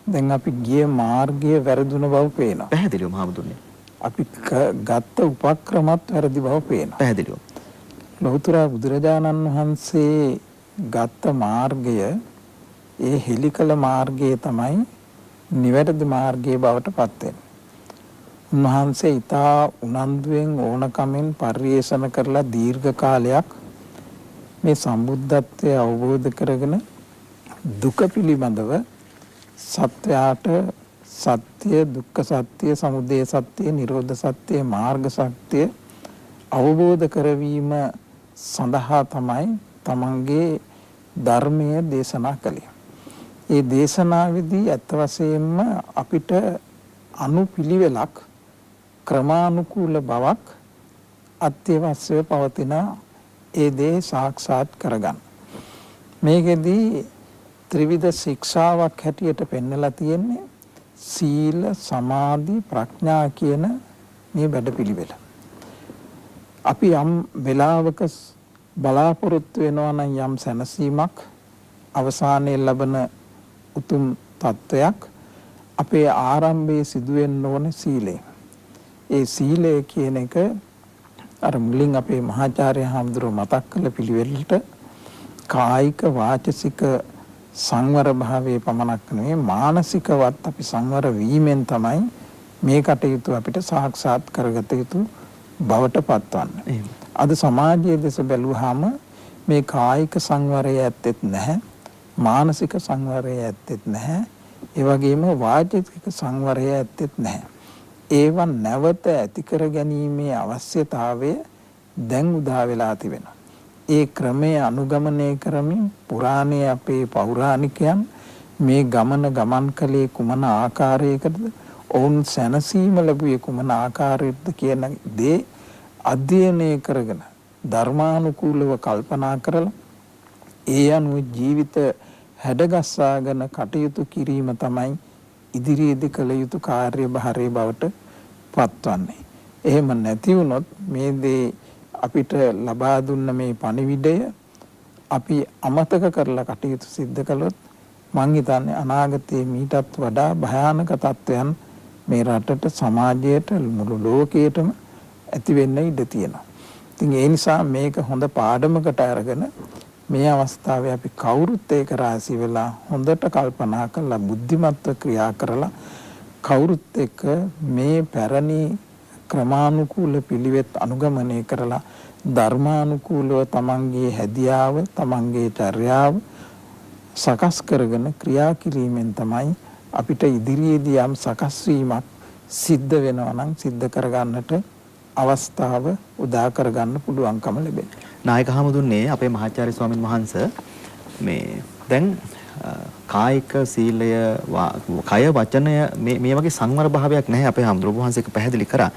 දැන් අපි ගිය මාර්ගය වැරදුන බව පේනවා. පැහැදිලිවම හාමුදුරනේ. අපි ගත්ත උපක්‍රමත් වැරදි බව පේනවා. පැහැදිලිවම. ලෞතර බුදුරජාණන් වහන්සේ ගත්ත මාර්ගය ඒ හෙලිකල මාර්ගය තමයි නිවැරදි මාර්ගයේ බවට පත් වෙන්නේ. උන්වහන්සේ ඊතා උනන්දුවෙන් ඕනකමින් පරිේෂණ කරලා දීර්ඝ කාලයක් මේ සම්බුද්ධත්වය අවබෝධ කරගෙන දුක පිළිබඳව සත්‍යයට සත්‍ය, දුක්ඛ සත්‍ය, සමුදය සත්‍ය, නිරෝධ සත්‍ය, මාර්ග සත්‍ය අවබෝධ කරවීම සඳහා තමයි තමන්ගේ ධර්මය දේශනා කළේ. ඒ දේශනාවේදී අත් වශයෙන්ම අපිට අනුපිළිවෙලක් ක්‍රමානුකූල බවක් අත්‍යවශ්‍යව පවතින ඒ දේ සාක්ෂාත් කරගන්න. මේකෙදී ත්‍රිවිධ ශික්ෂාවක් හැටියට පෙන්වලා තියෙන්නේ සීල, සමාධි, ප්‍රඥා කියන මේ වැඩපිළිවෙල. අපි යම් වෙලාවක බලාපොරොත්තු වෙනවා නම් යම් සැනසීමක් අවසානයේ ලබන උතුම් තත්වයක් අපේ ආරම්භයේ සිදුවෙන්න ඕනේ සීලය. ඒ සීලය කියන එක අර මුලින් අපේ මහාචාර්ය හාමුදුරුවෝ මතක් කළ පිළිවෙලට කායික වාචසික සංවර භාවයේ පමණක් නෙවෙයි මානසිකවත් අපි සංවර වීමෙන් තමයි මේ කටයුතු අපිට සාක්ෂාත් කරගත යුතු බවට පත්වන්නේ. අද සමාජයේ දෙස බැලුවාම මේ කායික සංවරය ඇත්තෙත් නැහැ, මානසික සංවරය ඇත්තෙත් නැහැ, ඒ වගේම වාචික සංවරය ඇත්තෙත් නැහැ. ඒවන් නැවත ඇති කර ගැනීමේ අවශ්‍යතාවය දැන් උදා වෙලා තිබෙනවා. ඒ ක්‍රමය අනුගමනය කරමින් පුරාණයේ අපේ පෞරාණිකයන් මේ ගමන් කළේ කුමන ආකාරයකටද, ඔවුන් සැනසීම ලැබුවේ කුමන ආකාරයකටද කියන දේ අධ්‍යයනය කරගෙන ධර්මානුකූලව කල්පනා කරලා ඒ අනුව ජීවිත හැඩගස්වාගෙන කටයුතු කිරීම තමයි ඉදිරියේදී කළ යුතු කාර්යභාරයේ බවට පත්වන්නේ. එහෙම නැති වුණොත් මේ දේ අපිට ලබා දුන්න මේ පණිවිඩය අපි අමතක කරලා කටයුතු සිද්ධ කළොත් මං හිතන්නේ අනාගතයේ මීටත් වඩා භයානක තත්ත්වයන් මේ රටට, සමාජයට, මුළු ලෝකයටම ඇති වෙන්න ඉඩ තියෙනවා. ඉතින් ඒ නිසා මේක හොඳ පාඩමකට අරගෙන මේ අවස්ථාවේ අපි කවුරුත් ඒක රාසි වෙලා හොඳට කල්පනා කරලා බුද්ධිමත්ව ක්‍රියා කරලා කවුරුත් එක්ක මේ පැරණි ක්‍රමානුකූල පිළිවෙත් අනුගමනය කරලා ධර්මානුකූලව තමන්ගේ හැදියාව තමන්ගේ චර්යාව සකස් කරගෙන ක්‍රියා කිරීමෙන් තමයි අපිට ඉදිරියේදී යම් සකස් වීමක් සිද්ධ වෙනවා නම් සිද්ධ කරගන්නට අවස්ථාව උදා කරගන්න පුළුවන්කම ලැබෙනවා. නායක හමුදුන්නේ අපේ මහාචාර්ය ස්වාමින් වහන්සේ මේ දැන් කායික සීලය කය වචනය මේ වගේ සංවර භාවයක් නැහැ අපේ හමුදුරුවෝ වහන්සේක පැහැදිලි කරා.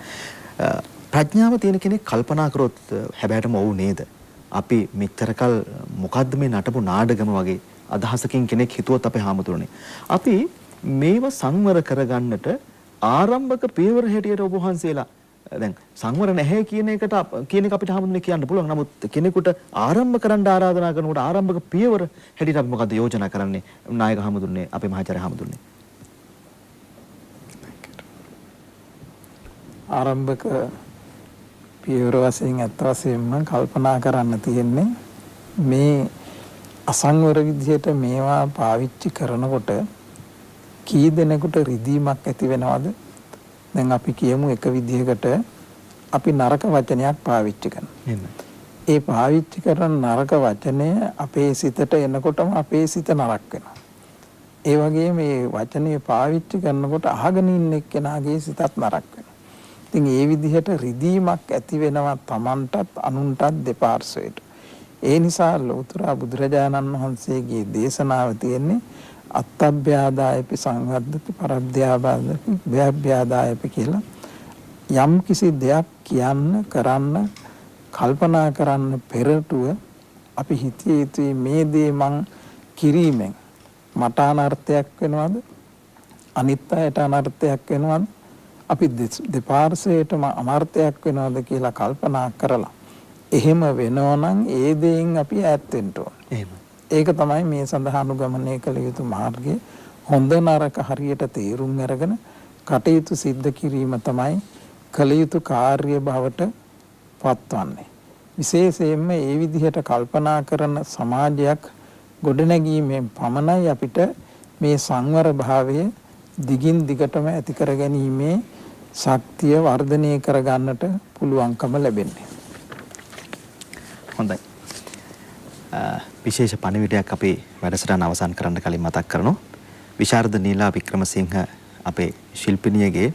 ප්‍රඥාව තියෙන කෙනෙක් කල්පනා කරොත් හැබැයිටම ඔව් නේද? අපි මෙච්චරකල් මොකද්ද මේ නටපු නාඩගම වගේ අදහසකින් කෙනෙක් හිතුවොත් අපේ හමුදුරනේ. අපි මේව සංවර කරගන්නට ආරම්භක පියවර හැටියට ඔබ වහන්සේලා දැන් සංවර නැහැ කියන එක අපිට හමුදුනේ කියන්න පුළුවන්. නමුත් කෙනෙකුට ආරම්භ කරන්න ආරාධනා කරනකොට ආරම්භක පියවර හැටියට අපි මොකද්ද යෝජනා කරන්නේ? නායක හමුදුනේ අපේ මහාචාර්ය හමුදුනේ. ආරම්භක පියවර වශයෙන් අත් වශයෙන්ම කල්පනා කරන්න තියෙන්නේ මේ අසංවර විදිහට මේවා පාවිච්චි කරනකොට කී දෙනෙකුට රිදීමක් ඇති වෙනවද? දැන් අපි කියමු එක විදිහකට අපි නරක වචනයක් පාවිච්චි කරනවා. ඒ පාවිච්චි කරන නරක වචනය අපේ සිතට එනකොටම අපේ සිත නරක වෙනවා. ඒ වගේම මේ වචනේ පාවිච්චි කරනකොට අහගෙන ඉන්න එක්කෙනාගේ සිතත් නරක වෙනවා. ඉතින් ඒ විදිහට රිදීමක් ඇති වෙනවා Tamanටත් අනුන්ටත් දෙපාර්ශ්වයට. ඒ නිසා ලෞතර බුදුරජාණන් වහන්සේගේ දේශනාව තියෙන්නේ අත්තබ්බ්‍යාදායපි සංවද්දති පරබ්බ්‍යාදායපි ව්‍යබ්බ්‍යාදායපි කියලා යම් කිසි දෙයක් කියන්න කරන්න කල්පනා කරන්න පෙරටුව අපි හිතිය යුතුයි මේ දේ මං කිරීමෙන් මට අනර්ථයක් වෙනවද අනිත් අයට අනර්ථයක් වෙනවද අපි දෙපාර්ශ්වයටම අනර්ථයක් වෙනවද කියලා කල්පනා කරලා එහෙම වෙනවනම් ඒ දෙයින් අපි ඈත් වෙන්න ඕනේ. ඒක තමයි මේ සඳහා අනුගමනය කළ යුතු මාර්ගය. හොඳ නරක හරියට තේරුම් අරගෙන කටයුතු සිද්ධ කිරීම තමයි කළ යුතු කාර්ය බවට පත්වන්නේ. විශේෂයෙන්ම ඒ විදිහට කල්පනා කරන සමාජයක් ගොඩනැගීමෙන් පමණයි අපිට මේ සංවර භාවය දිගින් දිගටම ඇති කර ගැනීමේ ශක්තිය වර්ධනය කර ගන්නට පුළුවන්කම ලැබෙන්නේ. හොඳයි. විශේෂ පණිවිඩයක් අපේ වැඩසටහන අවසන් කරන්න කලින් මතක් කරනවා. විශාරද නීලා වික්‍රමසිංහ අපේ ශිල්පිනියගේ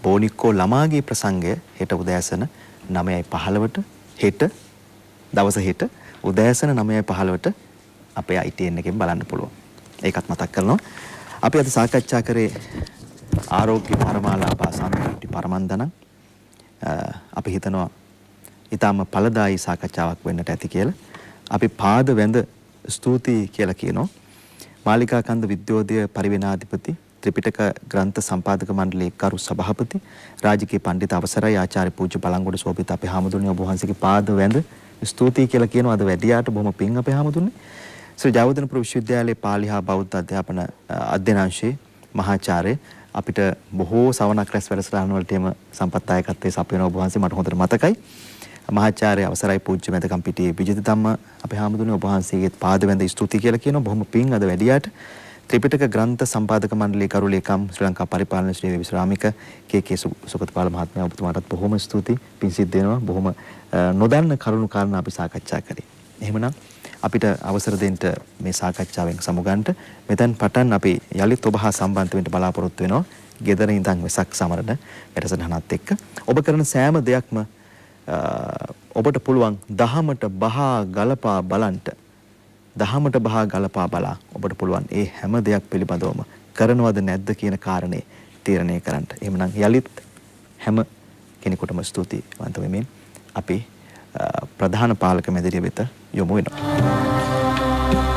බෝනික්කෝ ළමාගේ ප්‍රසංගය හෙට උදෑසන 9:15ට හෙට දවස හෙට උදෑසන 9:15ට අපේ ITN එකෙන් බලන්න පුළුවන්. ඒකත් මතක් කරනවා. අපි අද සාකච්ඡා කරේ ආරෝග්‍ය පරමාලාභ සම්පූර්ණ පරමන්දන. අපි හිතනවා ඊටම ඵලදායී සාකච්ඡාවක් වෙන්නට ඇති කියලා. අපි පාද වැඳ ස්තුතියි කියලා කියනවා. මාලිකා කන්ද විද්‍යෝදය පරිවෙනාධිපති ත්‍රිපිටක ග්‍රන්ථ සම්පාදක මණ්ඩලයේ කරු සභාපති රාජකීය පඬිත අවසරයි ආචාර්ය පූජ්‍ය බලංගොඩ සෝභිත අපේ හාමුදුරනේ ඔබ වහන්සේගේ පාද වැඳ ස්තුතියි කියලා කියනවා. අද වැඩියාට බොහොම පිං අපේ හාමුදුරනේ. ශ්‍රී ජයවර්ධනපුර විශ්වවිද්‍යාලයේ පාලි හා බෞද්ධ අධ්‍යාපන අධ්‍යනාංශයේ මහාචාර්ය අපිට බොහෝ සවනක් රැස් වැඩසටහන් වලට එම සම්පත් දායකත්වයේ සපයන ඔබ වහන්සේ මට හොඳට මතකයි. මහාචාර්ය අවසරයි පූජ්‍ය මෙදකම් පිටියේ විජිත ධම්ම අපේ හාමුදුරනේ ඔබ වහන්සේගේ පාද වැඳ ස්තුතියි කියලා කියනවා. බොහොම පිං අද වැඩියාට ත්‍රිපිටක ග්‍රන්ථ සම්පාදක මණ්ඩලයේ කරු ලේකම් ශ්‍රී ලංකා පරිපාලන ශ්‍රී විශ්‍රාමික කේ.කේ. සුගතපාල මහත්මයා ඔබතුමාටත් බොහොම ස්තුතියි. පිං සිද්ධ වෙනවා. බොහොම නොදන්න කරුණු කාරණා අපි සාකච්ඡා කරේ. එහෙමනම් අපිට අවසර දෙන්න මේ සාකච්ඡාවෙන් සමුගන්නට මෙතෙන් පටන් අපි යලිත් ඔබ හා සම්බන්ධ වෙන්න බලාපොරොත්තු වෙනවා. ගෙදර ඉඳන් වෙසක් සමරන වැඩසටහනත් එක්ක ඔබ කරන සෑම දෙයක්ම ඔබට පුළුවන් දහමට බහා ගලපා බලන්ට. දහමට බහා ගලපා බලා ඔබට පුළුවන් ඒ හැම දෙයක් පිළිබඳවම කරනවද නැද්ද කියන කාරණේ තීරණය කරන්න. එහෙමනම් යලිත් හැම කෙනෙකුටම ස්තුතිවන්ත වෙමින් අපි ප්‍රධාන පාලක මැදිරිය වෙත යොමු වෙනවා.